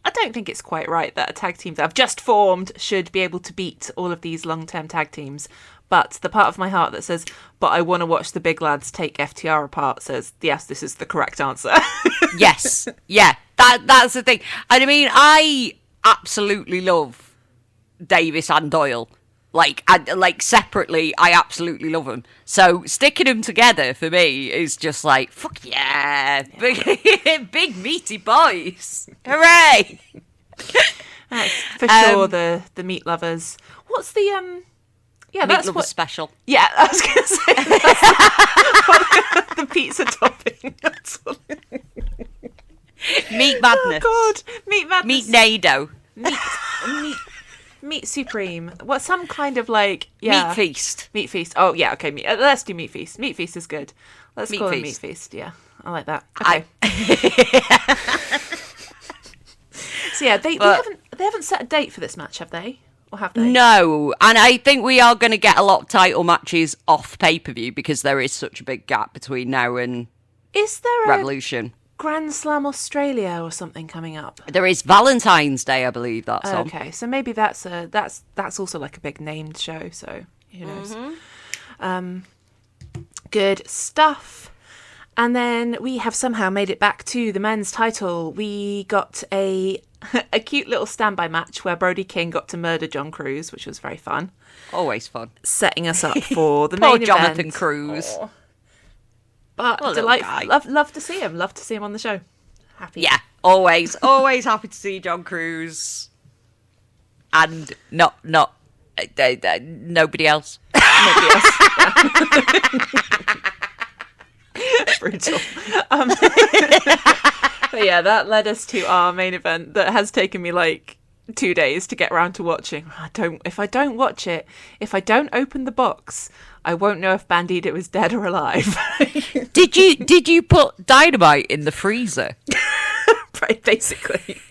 I don't think it's quite right that a tag team that I've just formed should be able to beat all of these long-term tag teams. But the part of my heart that says, but I want to watch the big lads take FTR apart says, yes, this is the correct answer. Yes. Yeah. That's the thing. And I mean, I absolutely love Davis and Doyle. Like separately, I absolutely love them. So sticking them together for me is just like, fuck yeah. Big meaty boys. Hooray. That's for sure the meat lovers. What's the Meat that's lovers what special. Yeah, I was gonna say that's the pizza topping. Meat madness. Oh God, meat madness. Meat nado. Meat supreme. What, some kind of like Meat feast. Meat feast. Oh yeah, okay. Let's do meat feast. Meat feast is good. Let's call it meat feast. Yeah, I like that. Okay. So yeah, they haven't set a date for this match, have they? Or have they? No, and I think we are going to get a lot of title matches off pay-per-view because there is such a big gap between now and Is there Revolution. Grand Slam Australia or something coming up? There is Valentine's Day, I believe that's on. Okay, so maybe that's also like a big named show. So who knows? Good stuff. And then we have somehow made it back to the men's title. We got a cute little standby match where Brody King got to murder John Cruz, which was very fun. Always fun. Setting us up for the Poor main Jonathan event. Cruz. Oh. But Poor little delightful. guy. Love to see him. Love to see him on the show. Happy. Yeah, always happy to see John Cruz. And not nobody else. Nobody else. Brutal. But yeah, that led us to our main event that has taken me like 2 days to get around to watching. If I don't watch it, if I don't open the box, I won't know if Bandido is dead or alive. Did you put Dynamite in the freezer? Right, basically.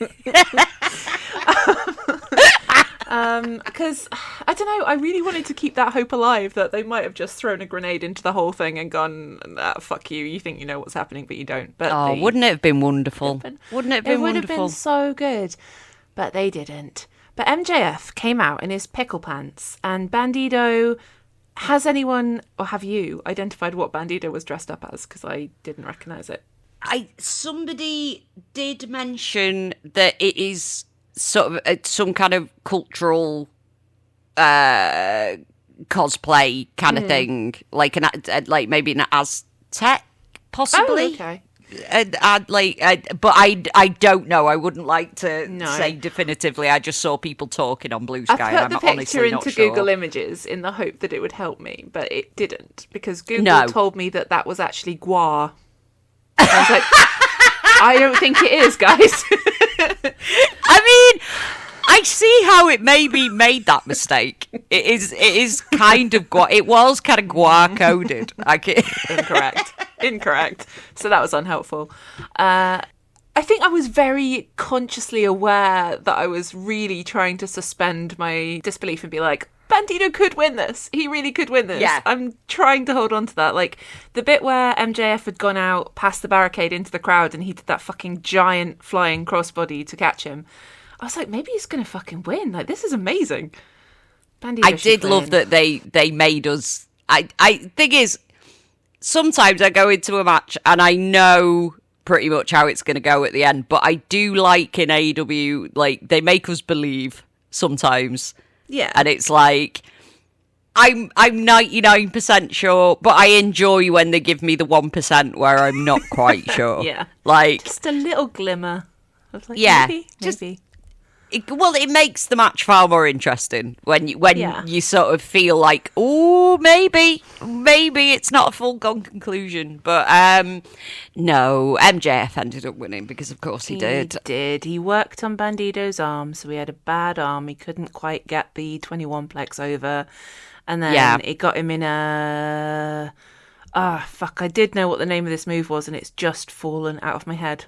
Because I don't know, I really wanted to keep that hope alive that they might have just thrown a grenade into the whole thing and gone, fuck you, you think you know what's happening but you don't. But wouldn't it have been wonderful? Wouldn't it have been it would wonderful? have been so good, but they didn't. But MJF came out in his pickle pants, and Bandido. Has anyone, or have you, identified what Bandido was dressed up as? Because I didn't recognise it. Somebody did mention that it is sort of some kind of cultural cosplay kind of thing, like maybe an Aztec, possibly. Oh, okay. But I don't know. I wouldn't like to say definitively. I just saw people talking on Blue Sky. I put the picture honestly into not sure. Google Images in the hope that it would help me, but it didn't, because Google told me that was actually guar. I was like, I don't think it is, guys. I mean, I see how it maybe made that mistake. It is kind of guar. It was kind of guar coded. Incorrect. So that was unhelpful. I think I was very consciously aware that I was really trying to suspend my disbelief and be like, Bandido could win this. He really could win this. Yeah. I'm trying to hold on to that. Like, the bit where MJF had gone out past the barricade into the crowd and he did that fucking giant flying crossbody to catch him. I was like, maybe he's going to fucking win. Like, this is amazing. Bandido I did love that they made us... Thing is, sometimes I go into a match and I know pretty much how it's going to go at the end, but I do like in AEW, like, they make us believe sometimes. Yeah. And it's like, I'm 99% sure, but I enjoy when they give me the 1% where I'm not quite sure. Yeah. Like, just a little glimmer. Of like, yeah. Maybe. It makes the match far more interesting when you sort of feel like, oh, maybe it's not a foregone conclusion. But no, MJF ended up winning because, of course, he did. He did. He worked on Bandido's arm, so he had a bad arm. He couldn't quite get the 21-plex over. And then it got him in a... I did know what the name of this move was, and it's just fallen out of my head.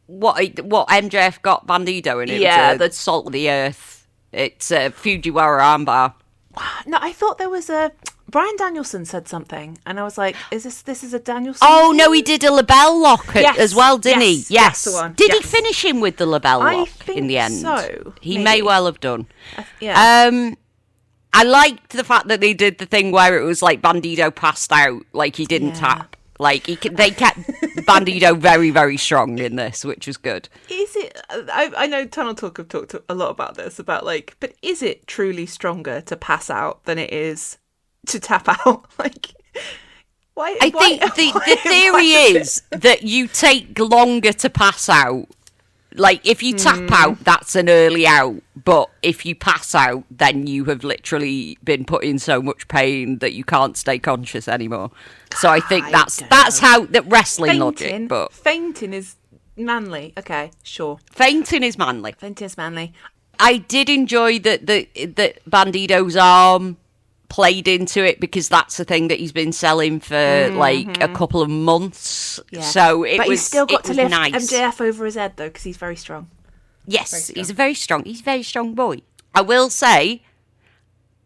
What MJF got Bandido in it? Yeah, the Salt of the Earth. It's a Fujiwara armbar. No, I thought there was a... Bryan Danielson said something, and I was like, this is a Danielson? Oh, no, he did a label lock as well, didn't he? Yes. That's the one. Did he finish him with the label lock in the end? So. He may well have done. Yeah. I liked the fact that they did the thing where it was like Bandido passed out, like he didn't tap. Like, they kept Bandido very, very strong in this, which was good. Is it... I know Tunnel Talk have talked a lot about this, about, like... But is it truly stronger to pass out than it is to tap out? Like... I think the theory is that you take longer to pass out. Like, if you tap out, that's an early out. But if you pass out, then you have literally been put in so much pain that you can't stay conscious anymore. So I think that's how the wrestling logic. But fainting is manly. Okay, sure. Fainting is manly. Fainting is manly. I did enjoy that Bandido's arm played into it because that's the thing that he's been selling for like a couple of months. Yeah. So but he's still got to lift nice. MJF over his head though because he's very strong. Yes, he's a very strong boy. I will say,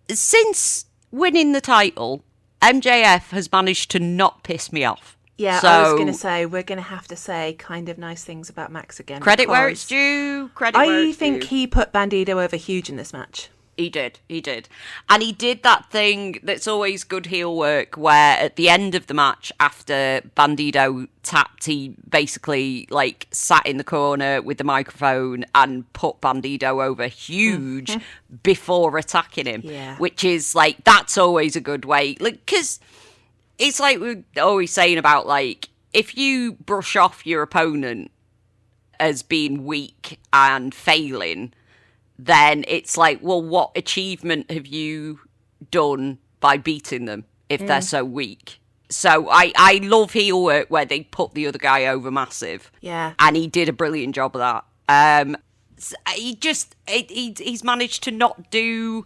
since winning the title, MJF has managed to not piss me off. Yeah, so, I was going to say, we're going to have to say kind of nice things about Max again. Credit where it's due. I think he put Bandido over huge in this match. He did. And he did that thing that's always good heel work where at the end of the match, after Bandido tapped, he basically like sat in the corner with the microphone and put Bandido over huge before attacking him. Yeah. Which is like, that's always a good way. Like, because it's like we're always saying about like, if you brush off your opponent as being weak and failing, then it's like, well, what achievement have you done by beating them if they're so weak? So I love heel work where they put the other guy over massive. Yeah. And he did a brilliant job of that. He's managed to not do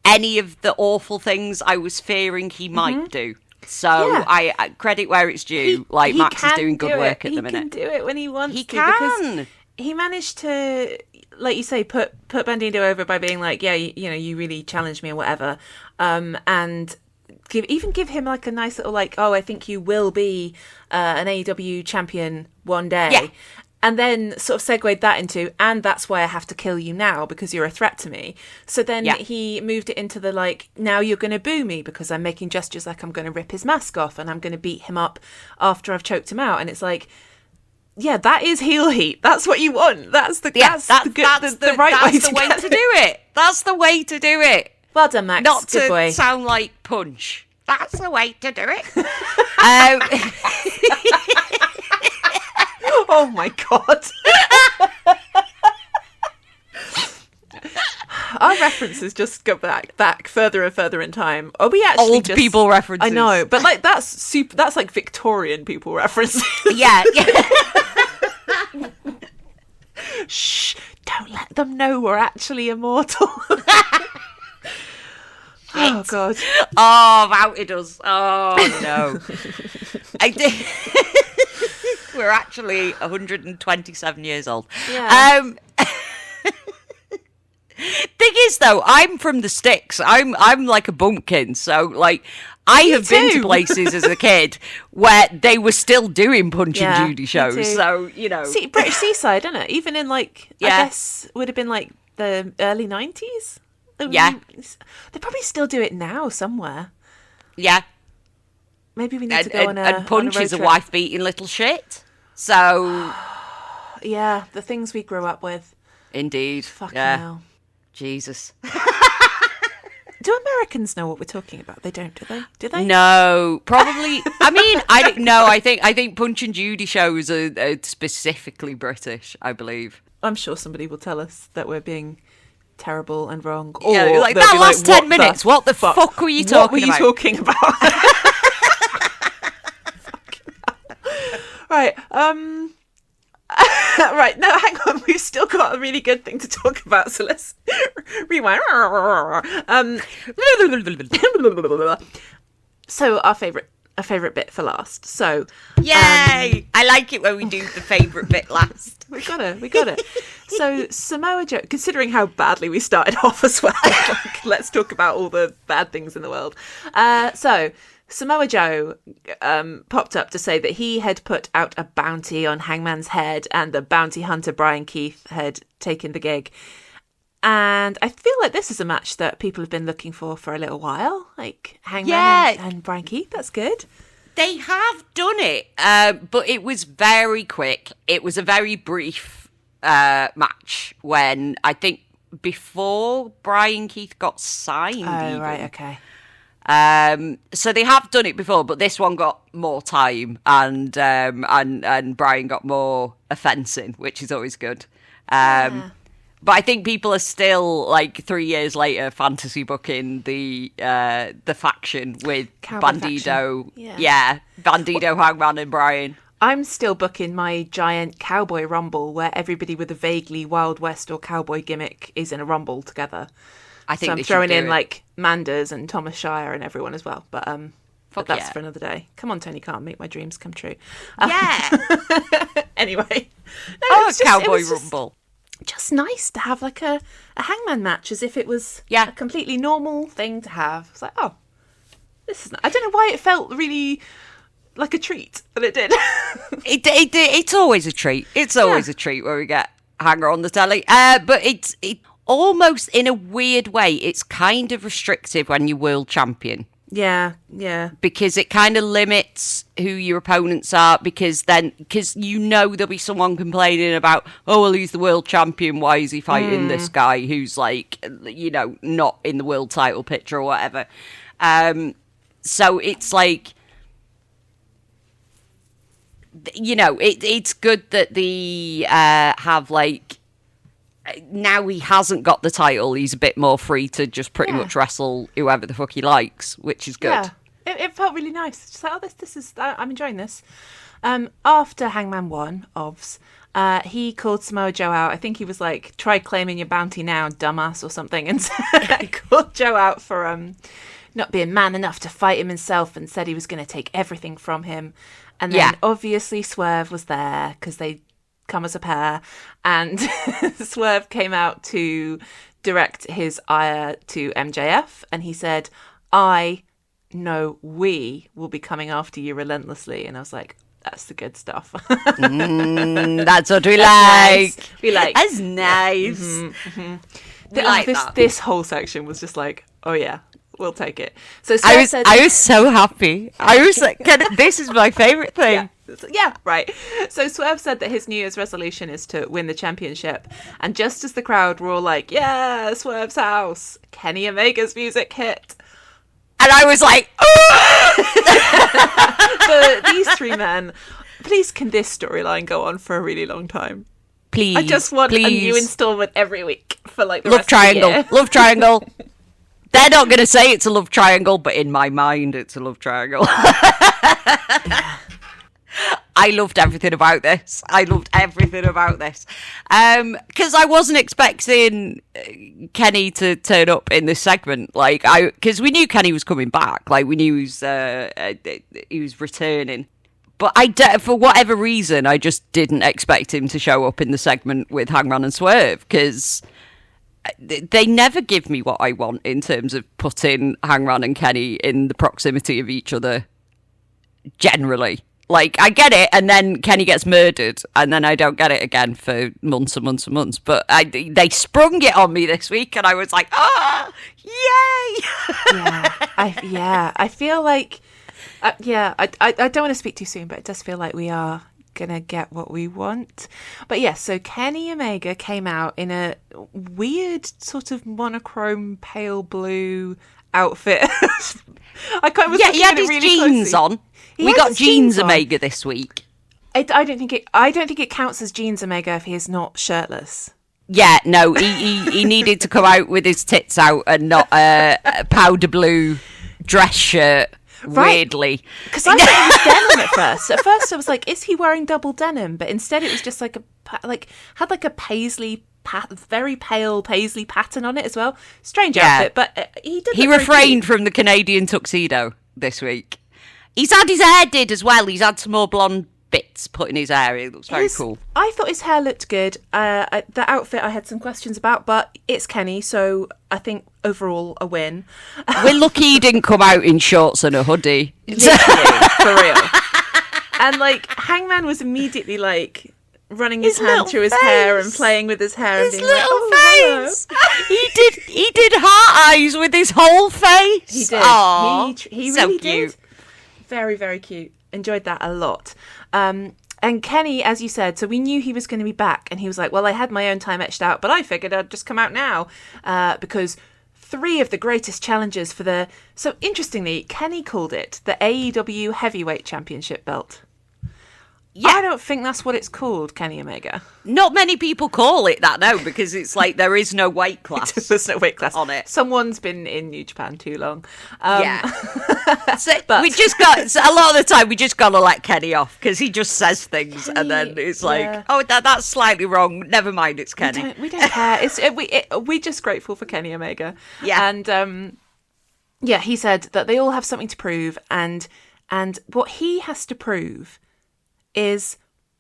any of the awful things I was fearing he might do. So I credit where it's due. Max is doing good work at the minute. He can do it when he wants to. He can. Because he managed to, like you say, put Bandido over by being like, yeah, you really challenged me or whatever, and give him like a nice little like, oh, I think you will be an AEW champion one day, and then sort of segued that into, and that's why I have to kill you now because you're a threat to me. So then he moved it into the like, now you're going to boo me because I'm making gestures like I'm going to rip his mask off and I'm going to beat him up after I've choked him out, and it's like. Yeah, that is heel heat. That's what you want. That's the right way to do it. That's the way to do it. Well done, Max. Not Good to boy. sound like Punch. That's the way to do it. Oh my god. Our references just go back further and further in time. Are we actually old people references? I know, but like that's super. That's like Victorian people references. Yeah. Shh! Don't let them know we're actually immortal. Oh god! Oh, I've outed us. Oh no! I did. We're actually 127 years old. Yeah. Thing is, though, I'm from the sticks. I'm like a bumpkin, so like I have been to places as a kid where they were still doing Punch and Judy shows. So See, British Seaside, isn't it? Even in like I guess would have been like the early 90s. Yeah, they probably still do it now somewhere. Yeah, maybe we need to go on a and Punch is a wife beating little shit. So yeah, the things we grew up with. Indeed. Fucking hell. Jesus. Do Americans know what we're talking about? They don't, do they? Do they? No, probably. I mean, I don't know. I think Punch and Judy shows are specifically British, I believe. I'm sure somebody will tell us that we're being terrible and wrong. Yeah, or like that last 10 minutes. What the fuck were you talking about? What were you talking about? Right. Right, no, hang on. We've still got a really good thing to talk about, so let's rewind. So our favourite bit for last. So yay! I like it when we do the favourite bit last. We got it. So Samoa Joe, considering how badly we started off as well, like, let's talk about all the bad things in the world. So Samoa Joe popped up to say that he had put out a bounty on Hangman's head and the bounty hunter Brian Keith had taken the gig. And I feel like this is a match that people have been looking for a little while. Like Hangman and Brian Keith, that's good. They have done it, but it was very quick. It was a very brief match when I think before Brian Keith got signed. Oh, even. Right, okay. So they have done it before, but this one got more time, and Brian got more offensing, which is always good. But I think people are still, like, 3 years later, fantasy booking the faction with Cowboy Bandido. faction. Yeah, Bandido, Hangman, and Brian. I'm still booking my giant cowboy rumble where everybody with a vaguely Wild West or cowboy gimmick is in a rumble together. I think so I'm throwing in like Manders and Thomas Shire and everyone as well. But that's for another day. Come on, Tony Khan, make my dreams come true. Yeah. Anyway. No, Cowboy Rumble. Just nice to have like a Hangman match as if it was a completely normal thing to have. It's like, oh, this is I don't know why it felt really like a treat, but it did. It's always a treat. It's always a treat when we get Hanger on the telly. But it almost in a weird way, it's kind of restrictive when you're world champion. Yeah. Because it kind of limits who your opponents are, because there'll be someone complaining about, oh, well, he's the world champion, why is he fighting this guy who's like, not in the world title picture or whatever. So it's like, it's good that they have like, now he hasn't got the title, he's a bit more free to just pretty much wrestle whoever the fuck he likes, which is good. Yeah, it felt really nice. Just like, this is, I'm enjoying this. After Hangman won, he called Samoa Joe out. I think he was like, try claiming your bounty now, dumbass, or something, and called Joe out for not being man enough to fight him himself, and said he was going to take everything from him. And then obviously Swerve was there because they come as a pair, and Swerve came out to direct his ire to MJF, and he said, I know we will be coming after you relentlessly. And I was like, that's the good stuff. That's what we like. Nice. We like. That's nice. This whole section was just like, oh yeah, we'll take it. So I was so happy. I was like, this is my favourite thing. Yeah, right. So Swerve said that his New Year's resolution is to win the championship. And just as the crowd were all like, yeah, Swerve's house, Kenny Omega's music hit. And I was like, For these three men, please can this storyline go on for a really long time? Please. I just want a new installment every week for like the Love rest triangle. of the year. Love triangle. They're not going to say it's a love triangle, but in my mind, it's a love triangle. I loved everything about this. Because I wasn't expecting Kenny to turn up in this segment. Because we knew Kenny was coming back. Like, we knew he was returning. But for whatever reason, I just didn't expect him to show up in the segment with Hangman and Swerve. Because they never give me what I want in terms of putting Hangman and Kenny in the proximity of each other, generally. Like, I get it, and then Kenny gets murdered, and then I don't get it again for months and months and months. But they sprung it on me this week, and I was like, yay! I feel like, I don't want to speak too soon, but it does feel like we are gonna get what we want. But yeah, so Kenny Omega came out in a weird sort of monochrome pale blue outfit. He had his really jeans closely on. We got jeans Omega this week. I don't think it counts as jeans Omega if he is not shirtless. Yeah, no, he needed to come out with his tits out and not a powder blue dress shirt. Right. Weirdly, because I thought it was denim at first. At first, I was like, "Is he wearing double denim?" But instead, it was just like had a paisley, very pale paisley pattern on it as well. Strange outfit, but he refrained from the Canadian tuxedo this week. He's had his hair did as well. He's had some more blonde bits put in his hair. It looks very cool. I thought his hair looked good. The outfit I had some questions about, but it's Kenny, so I think overall a win. We're lucky he didn't come out in shorts and a hoodie. Literally, for real. And like Hangman was immediately like running his hand through his hair and playing with his hair his and being little like, face. He did heart eyes with his whole face. He did. Aww, he so really cute. did. Very, very cute. Enjoyed that a lot. And Kenny, as you said, so we knew he was going to be back, and he was like, well, I had my own time etched out, but I figured I'd just come out now because 3 of the greatest challenges for the... So interestingly, Kenny called it the AEW Heavyweight Championship belt. Yeah. I don't think that's what it's called, Kenny Omega. Not many people call it that, no, because it's like there is no weight class. There's no weight class on it. Someone's been in New Japan too long. So we just got, so a lot of the time, we just got to let Kenny off because he just says things and then it's like, oh, that's slightly wrong. Never mind, it's Kenny. We don't care. We're just grateful for Kenny Omega. Yeah. And he said that they all have something to prove, and what he has to prove is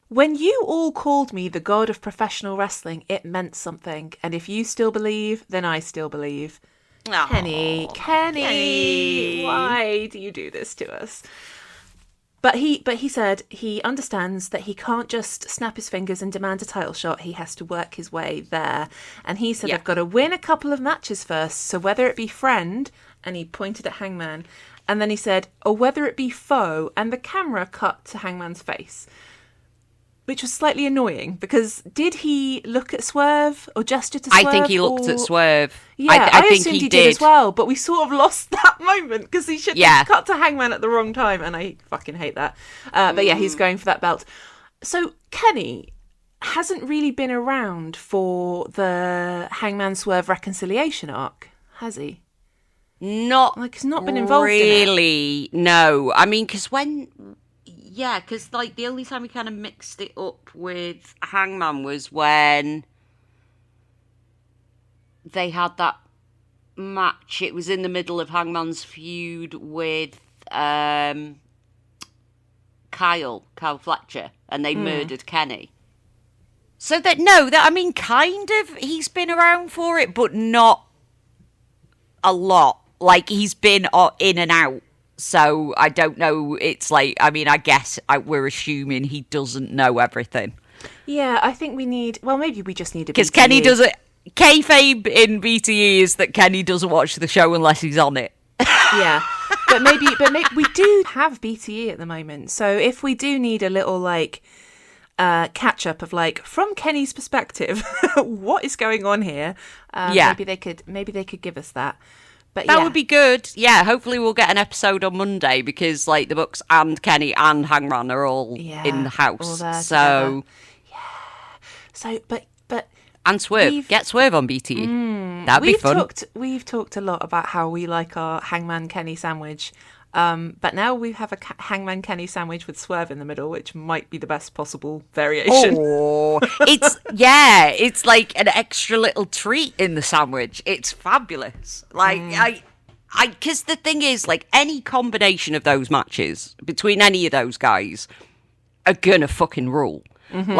when you all called me the god of professional wrestling, it meant something. And if you still believe, then I still believe. Aww. Kenny, why do you do this to us? But he said he understands that he can't just snap his fingers and demand a title shot. He has to work his way there. And he said, I've got to win a couple of matches first. So whether it be friend, and he pointed at Hangman, and then he said, or whether it be foe, and the camera cut to Hangman's face. Which was slightly annoying, because did he look at Swerve or gesture to Swerve? I think he looked at Swerve. Yeah, I think assumed he did as well, but we sort of lost that moment, because he should have cut to Hangman at the wrong time, and I fucking hate that. But yeah, he's going for that belt. So Kenny hasn't really been around for the Hangman Swerve reconciliation arc, has he? He's not been involved really, in it. No. I mean, because like the only time we kind of mixed it up with Hangman was when they had that match. It was in the middle of Hangman's feud with Kyle Fletcher, and they murdered Kenny. So kind of he's been around for it, but not a lot. Like, he's been in and out. So I don't know. It's like, I mean, I guess we're assuming he doesn't know everything. Yeah, I think we need, maybe we just need a BTE. Because Kenny doesn't, kayfabe in BTE is that Kenny doesn't watch the show unless he's on it. Yeah, but maybe we do have BTE at the moment. So if we do need a little catch up of from Kenny's perspective, what is going on here? Maybe they could give us that. But that would be good. Yeah, hopefully we'll get an episode on Monday because the Bucks and Kenny and Hangman are all in the house. So but and Swerve, get Swerve on BTE. That'd be fun. We've talked a lot about how we like our Hangman Kenny sandwich. But now we have a Hangman Kenny sandwich with Swerve in the middle, which might be the best possible variation. Oh, it's like an extra little treat in the sandwich. It's fabulous. Because the thing is, any combination of those matches between any of those guys are gonna fucking rule. Mm-hmm.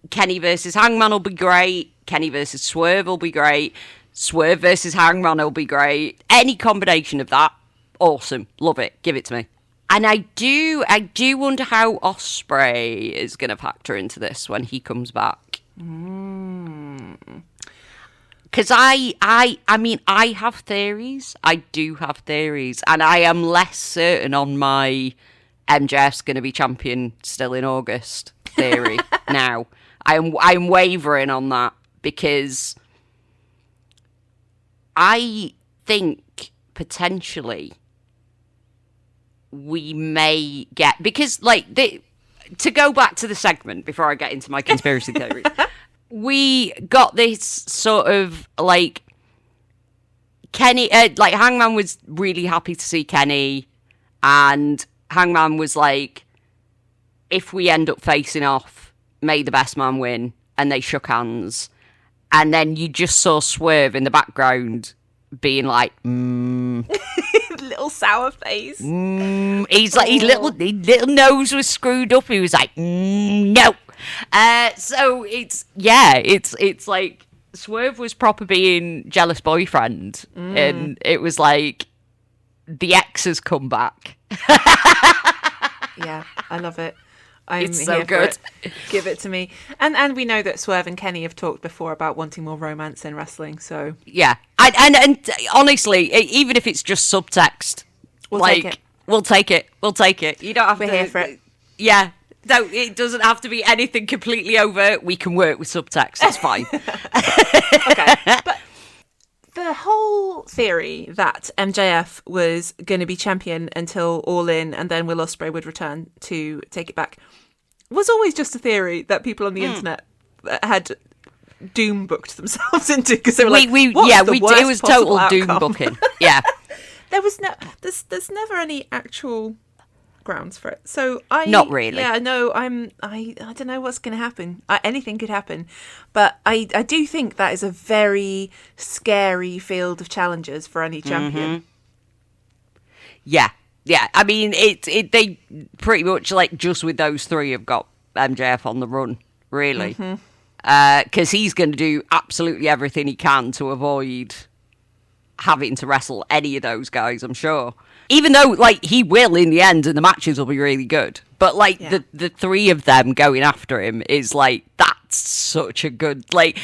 Kenny versus Hangman will be great. Kenny versus Swerve will be great. Swerve versus Hangman will be great. Any combination of that, awesome. Love it. Give it to me. And I do wonder how Ospreay is going to factor into this when he comes back. Because I mean, I have theories. I do have theories. And I am less certain on my MJF's going to be champion still in August theory now. I'm wavering on that because I think potentially we may get... Because, like, to go back to the segment before I get into my conspiracy theory... We got this sort of, like, Kenny, like, Hangman was really happy to see Kenny, and Hangman was like, if we end up facing off, may the best man win, and they shook hands, and then you just saw Swerve in the background being like, little sour face. He's like, his little nose was screwed up, he was like, no. So it's like Swerve was proper being jealous boyfriend, and it was like the ex has come back. Yeah, I love it. It's so good. Give it to me. And we know that Swerve and Kenny have talked before about wanting more romance in wrestling. So yeah, and honestly, even if it's just subtext, we'll take it. We'll take it. You don't have We're here for it. Yeah. No, it doesn't have to be anything completely overt. We can work with subtext. It's fine. Okay. But the whole theory that MJF was going to be champion until All In and then Will Ospreay would return to take it back was always just a theory that people on the internet had doom booked themselves into because they were like, it was total outcome? Doom booking. Yeah. There's never any actual grounds for it. So not really. Yeah, no, I don't know what's going to happen. Anything could happen, but I do think that is a very scary field of challengers for any champion. Yeah. I mean, they pretty much like just with those three have got MJF on the run, really, because he's going to do absolutely everything he can to avoid having to wrestle any of those guys, I'm sure. Even though, like, he will in the end and the matches will be really good. But, like, the three of them going after him is, like, that's such a good... Like,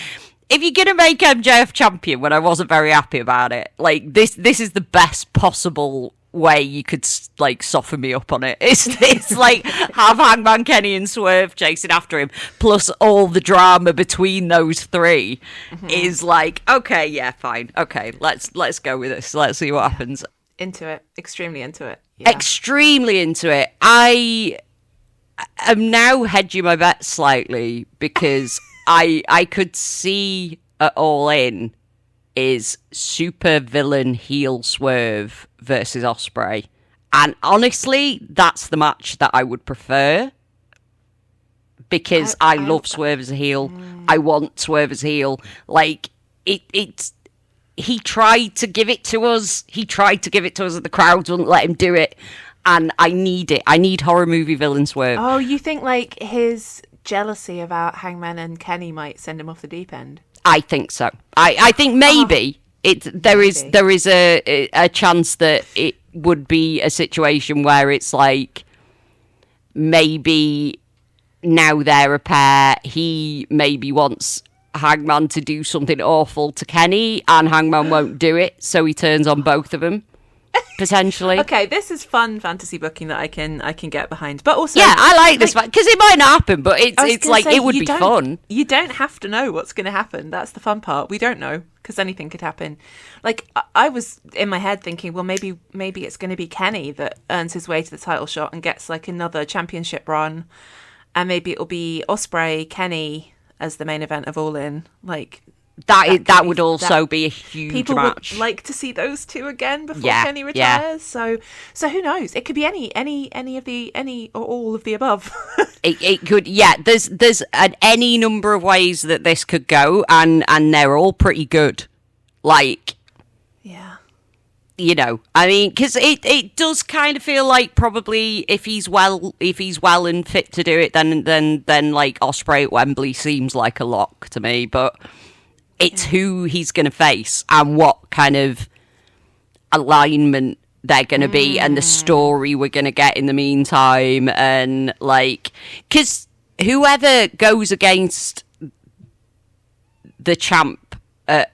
if you're going to make MJF champion when I wasn't very happy about it, like, this is the best possible way you could, like, soften me up on it. It's like, have Hangman-Kenny and Swerve chasing after him, plus all the drama between those three is like, okay, yeah, fine. Okay, let's go with this. Let's see what happens. Into it. Extremely into it. Yeah. Extremely into it. I am now hedging my bet slightly because I could see at All In is super villain heel Swerve versus Ospreay. And honestly, that's the match that I would prefer because I love Swerve as a heel. I want Swerve as a heel. Like, it's... He tried to give it to us. And the crowd wouldn't let him do it. And I need it. I need horror movie villain Swerve. Oh, you think, like, his jealousy about Hangman and Kenny might send him off the deep end? I think so. I think maybe there is a chance that it would be a situation where it's like maybe now they're a pair. He maybe wants Hangman to do something awful to Kenny and Hangman won't do it, so he turns on both of them potentially. Okay, this is fun fantasy booking that I can get behind, but also I like this because it might not happen, but it's like it would be fun. You don't have to know what's going to happen. That's the fun part. We don't know because anything could happen. Like I was in my head thinking, well, maybe it's going to be Kenny that earns his way to the title shot and gets like another championship run, and maybe it'll be Ospreay Kenny as the main event of All In. Like that would also be a huge people match. Would like to see those two again before Kenny retires. Yeah. So who knows? It could be any or all of the above. it could. Yeah, there's any number of ways that this could go, and they're all pretty good. Like you know, I mean, because it does kind of feel like probably if he's well and fit to do it, then like Ospreay at Wembley seems like a lock to me. But it's who he's going to face and what kind of alignment they're going to be and the story we're going to get in the meantime. And like, because whoever goes against the champ at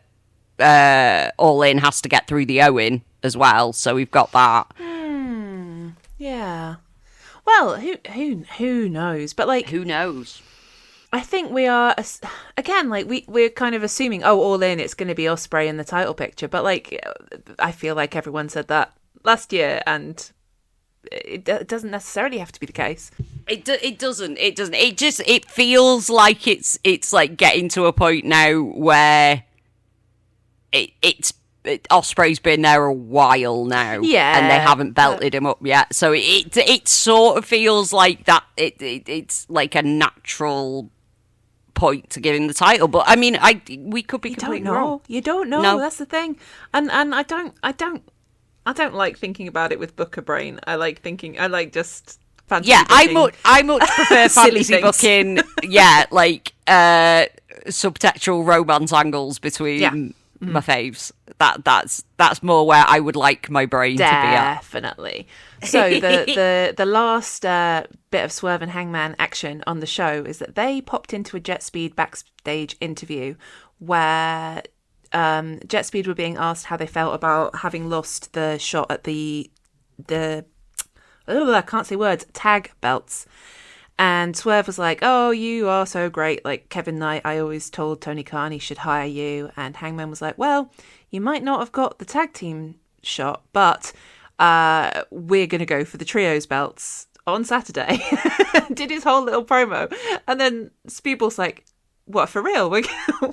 All In has to get through the Owen as well, so we've got that. Yeah. Well, who knows? But like, who knows? I think we are again like we're kind of assuming All In it's going to be Ospreay in the title picture, but like I feel like everyone said that last year, and it doesn't necessarily have to be the case. It doesn't. It feels like it's like getting to a point now where it's Ospreay's been there a while now, and they haven't belted him up yet. So it sort of feels like that. It's like a natural point to give him the title. But I mean, we could be completely wrong. You don't know. No. That's the thing, and I don't like thinking about it with Booker brain. I like just fantasy booking. I much prefer fantasy booking. Yeah, like subtextual romance angles between my faves. That's more where I would like my brain to be at. Definitely. So the last bit of Swerve and Hangman action on the show is that they popped into a JetSpeed backstage interview where JetSpeed were being asked how they felt about having lost the shot at the I can't say words, tag belts. And Swerve was like, "Oh, you are so great. Like Kevin Knight, I always told Tony Khan he should hire you." And Hangman was like, "Well, you might not have got the tag team shot, but we're going to go for the trios belts on Saturday." Did his whole little promo. And then Speedball's like, "What, for real?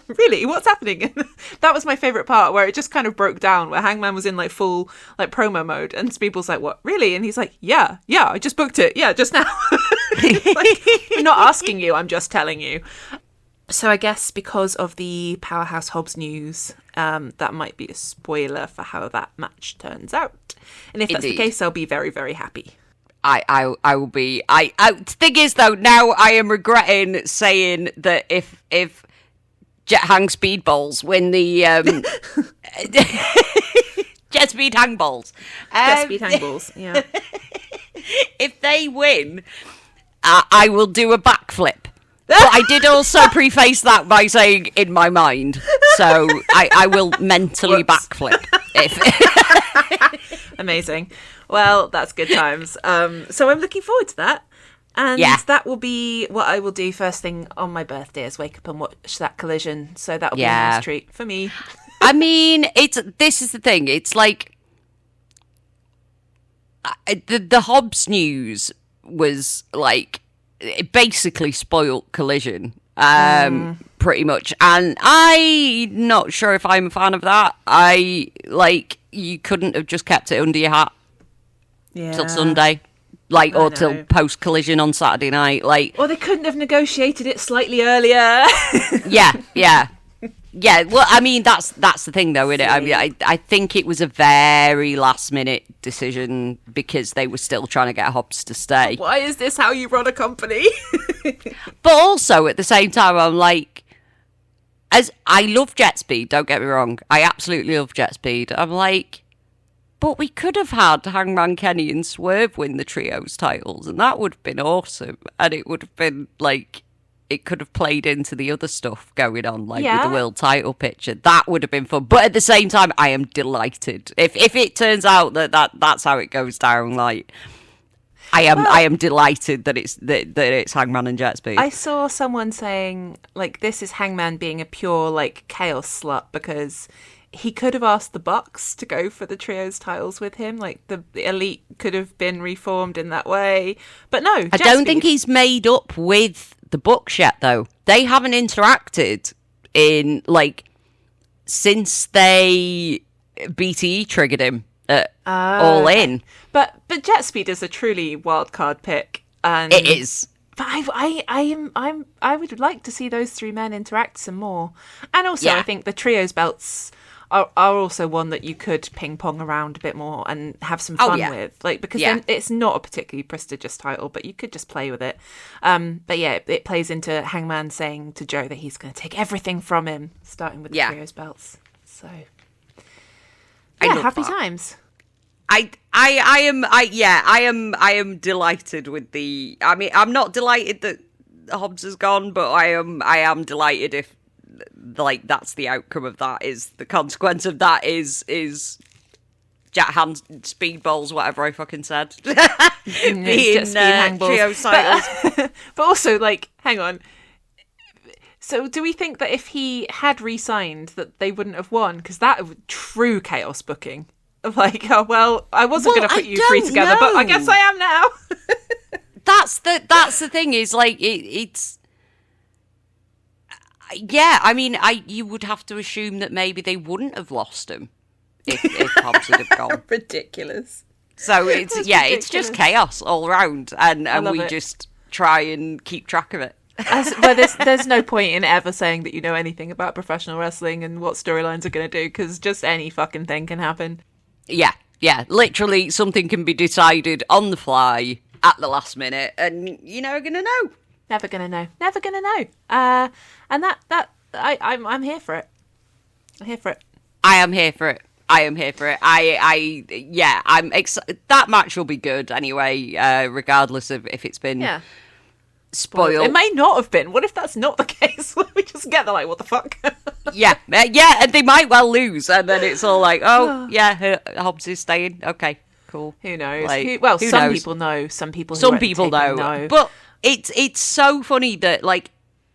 Really? What's happening?" That was my favourite part, where it just kind of broke down, where Hangman was in like full like promo mode, and Speedball's like, "What, really?" And he's like, yeah, I just booked it. Yeah, just now. Like, I'm not asking you, I'm just telling you. So I guess because of the Powerhouse Hobbs news, that might be a spoiler for how that match turns out. And if that's the case, I'll be very, very happy. I will be. Thing is, though, now I am regretting saying that if Jet Hang Speedballs win the JetSpeed Hangballs, JetSpeed Hangballs, yeah. If they win, I will do a backflip. But I did also preface that by saying in my mind, so I will mentally backflip. If Amazing. Well, that's good times. So I'm looking forward to that. And that will be what I will do first thing on my birthday, is wake up and watch that Collision. So that'll be a nice treat for me. I mean, this is the thing. It's like the Hobbs news was like, it basically spoiled Collision. Pretty much, and I'm not sure if I'm a fan of that. You couldn't have just kept it under your hat till Sunday, or till post Collision on Saturday night, or they couldn't have negotiated it slightly earlier. Yeah. Well, I mean, that's the thing, though, isn't it? I mean, I think it was a very last minute decision because they were still trying to get Hobbs to stay. Why is this how you run a company? But also at the same time, I'm like, as I love JetSpeed, don't get me wrong, I absolutely love JetSpeed. I'm like, but we could have had Hangman-Kenny and Swerve win the trios titles, and that would have been awesome. And it would have been like, it could have played into the other stuff going on, with the world title picture. That would have been fun. But at the same time, I am delighted if it turns out that's how it goes down. I am delighted that it's Hangman and JetSpeed. I saw someone saying this is Hangman being a pure chaos slut, because he could have asked the Bucks to go for the trios titles with him. The Elite could have been reformed in that way, but no. I don't think he's made up with the Bucks yet, though. They haven't interacted in since they BTE triggered him at All In. But JetSpeed is a truly wild card pick, and it is. But I would like to see those three men interact some more, and also I think the trios belts are also one that you could ping pong around a bit more and have some fun with, like, because then it's not a particularly prestigious title, but you could just play with it. But yeah, it plays into Hangman saying to Joe that he's going to take everything from him, starting with the trios belts. So yeah, happy times. I am delighted with the. I mean, I'm not delighted that Hobbs is gone, but I am delighted if, like, that's the outcome of that. Is the consequence of that is Jack Hand Speedballs, whatever I fucking said, being trio titles. But also, like, hang on. So, do we think that if he had re-signed, that they wouldn't have won? Because that would true chaos booking. Like, oh well, I wasn't going to put you three together, but I guess I am now. That's the thing. Is like it's. Yeah, I mean, you would have to assume that maybe they wouldn't have lost him if Hobbs had have gone. Ridiculous. So it's it's just chaos all around, and we just try and keep track of it. But there's no point in ever saying that you know anything about professional wrestling and what storylines are going to do, because just any fucking thing can happen. Yeah, literally something can be decided on the fly at the last minute, and you're never going to know. Never gonna know. And I'm here for it. I'm here for it. I am here for it. I'm excited. That match will be good anyway, regardless of if it's been spoiled. It may not have been. What if that's not the case? We just get there like, what the fuck? And they might well lose, and then it's all like, Hobbs is staying. Okay, cool. Who knows? Like, some knows? people know. Some people know. But it's so funny that, like,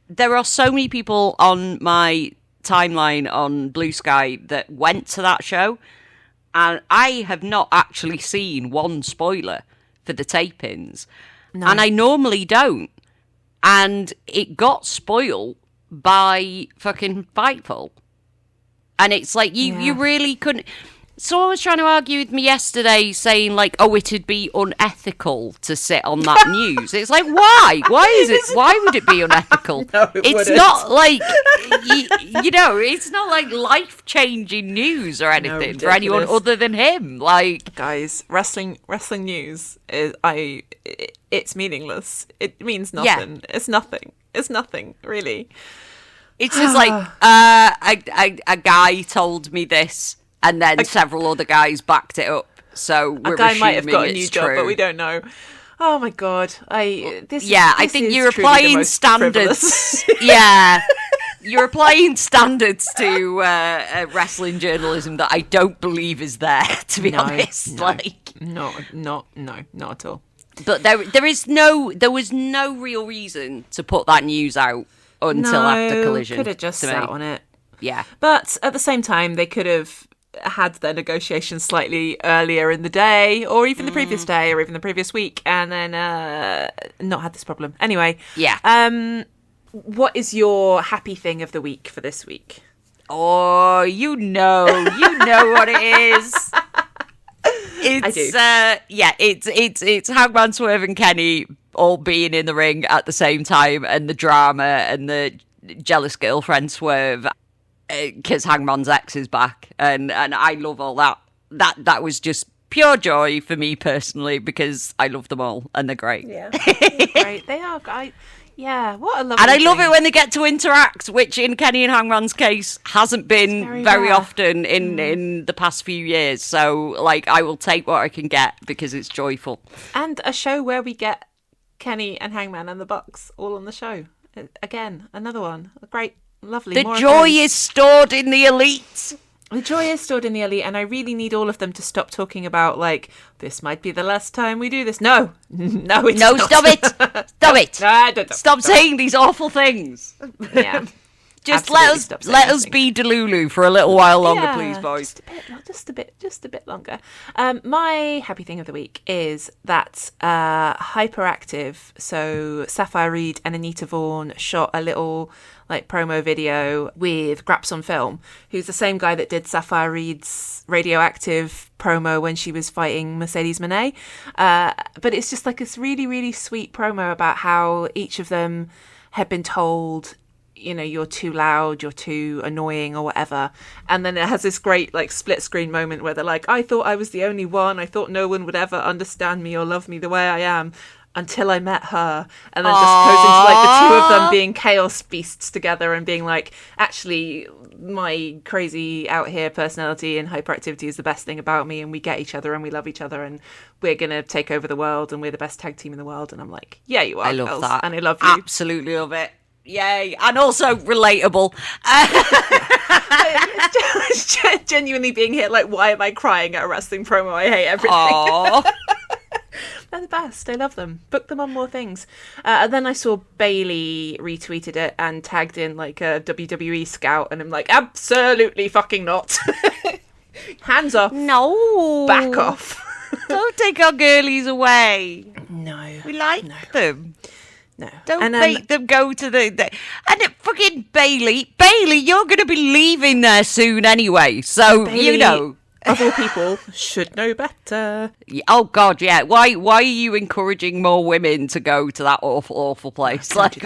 there are so many people on my timeline on Blue Sky that went to that show, and I have not actually seen one spoiler for the tapings. No. And I normally don't. And it got spoiled by fucking Fightful. And it's like, you really couldn't. Someone was trying to argue with me yesterday, saying, like, oh, it'd be unethical to sit on that news. It's like, why? Why would it be unethical? No, it wouldn't. Not like, it's not like life-changing news or anything for anyone other than him. Like, guys, wrestling news it's meaningless. It means nothing. Yeah. It's nothing, really. It's just like, a guy told me this, and then several other guys backed it up. So we're a guy might have got a new true. job, but we don't know. Oh my god! I think you're applying standards. You're applying standards to wrestling journalism that I don't believe is there. To be honest, not at all. But there was no real reason to put that news out until after Collision. Could have just sat on it. Yeah, but at the same time, they could have had their negotiations slightly earlier in the day, or even the previous day, or even the previous week, and then not had this problem. Anyway, what is your happy thing of the week for this week? Oh, you know what it is. It's Hangman, Swerve and Kenny all being in the ring at the same time, and the drama and the jealous girlfriend Swerve, because Hangman's ex is back, and I love all that. That was just pure joy for me personally, because I love them all and they're great. Yeah, they're great. They are. What a lovely. And I love it when they get to interact, which in Kenny and Hangman's case hasn't been very often in the past few years. So, like, I will take what I can get because it's joyful. And a show where we get Kenny and Hangman and the Bucks all on the show. Again, another one. Great, lovely. The joy is stored in the elite. The joy is stored in the elite, and I really need all of them to stop talking about, like, this might be the last time we do this. No, it's not. Stop it. Stop it. No, stop saying these awful things. Yeah. Just let us be Delulu for a little while longer, please, boys. Just a bit longer. My happy thing of the week is that Hyperactive, so Sapphire Reed and Anita Vaughan shot a little promo video with Graps on Film, who's the same guy that did Sapphire Reed's Radioactive promo when she was fighting Mercedes Moné. But it's just like this really, really sweet promo about how each of them had been told, you're too loud, you're too annoying or whatever. And then it has this great like split screen moment where they're like, I thought I was the only one. I thought no one would ever understand me or love me the way I am until I met her. And then just goes into like the two of them being chaos beasts together and being like, actually, my crazy out here personality and hyperactivity is the best thing about me, and we get each other and we love each other and we're gonna take over the world and we're the best tag team in the world. And I'm like, yeah, you are. I love girls, that. and I love you. Absolutely love it. Yay. And also relatable. It's genuinely being hit like, why am I crying at a wrestling promo? I hate everything. They're the best. I love them. Book them on more things. And then I saw Bailey retweeted it and tagged in like a WWE scout, and I'm like, absolutely fucking not. Hands off. No. Back off. Don't take our girlies away. No. We like them. No. Don't make them go to the and it fucking Bailey, you're going to be leaving there soon anyway. So, Bailey, of all people, should know better. Oh God, yeah. Why are you encouraging more women to go to that awful place? Don't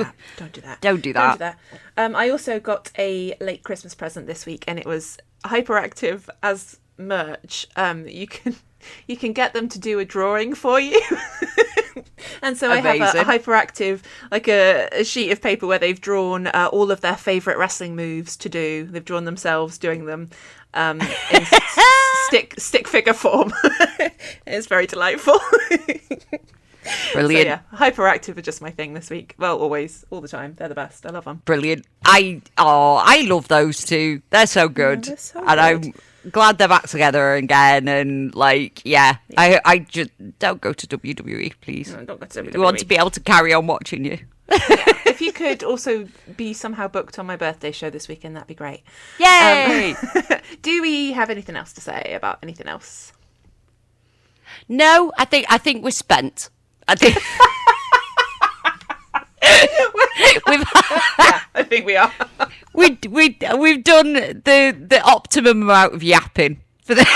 do that. I also got a late Christmas present this week, and it was Hyperactive as merch. You can get them to do a drawing for you. And so Amazing. I have a Hyperactive, like a sheet of paper where they've drawn all of their favourite wrestling moves to do. They've drawn themselves doing them in stick figure form. It's very delightful. Brilliant. So, yeah, Hyperactive are just my thing this week. Well, always, all the time. They're the best. I love them. Brilliant. I love those two. They're so good. They're so and good. I'm glad they're back together again. And like, yeah. I just don't go to WWE, please. No, don't go to WWE. We want to be able to carry on watching you. If you could also be somehow booked on my birthday show this weekend, that'd be great. Yay! Do we have anything else to say about anything else? No, I think we're spent. I think I think we are. We've done the optimum amount of yapping for this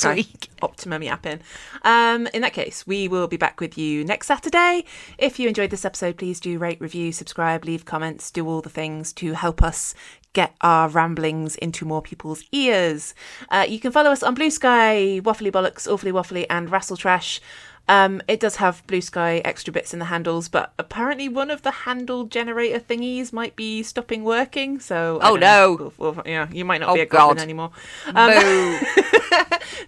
week. Optimum yapping. In that case, we will be back with you next Saturday. If you enjoyed this episode, please do rate, review, subscribe, leave comments, do all the things to help us get our ramblings into more people's ears. You can follow us on Blue Sky, Waffly Bollox, Awfully Waffly, and Rascalz. It does have Blue Sky extra bits in the handles, but apparently one of the handle generator thingies might be stopping working. So no! Yeah, you might not be a goblin anymore.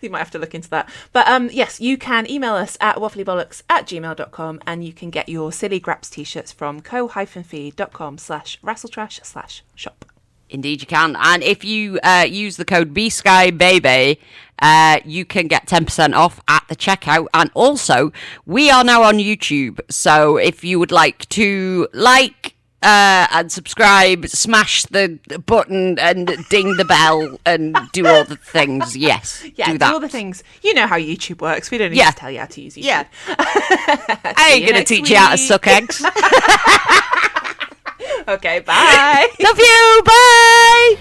You might have to look into that. But yes, you can email us at wafflybollocks@gmail.com, and you can get your Silly Graps t-shirts from co-feed.com/rascaltrash/shop. Indeed you can. And if you use the code BSkyBaby, you can get 10% off at the checkout. And also, we are now on YouTube. So if you would like to like and subscribe, smash the button and ding the bell and do all the things, yes, do that. Do all the things. You know how YouTube works. We don't need to tell you how to use YouTube. Yeah. I ain't going to teach you how to suck eggs. Okay, bye. Love you. Bye.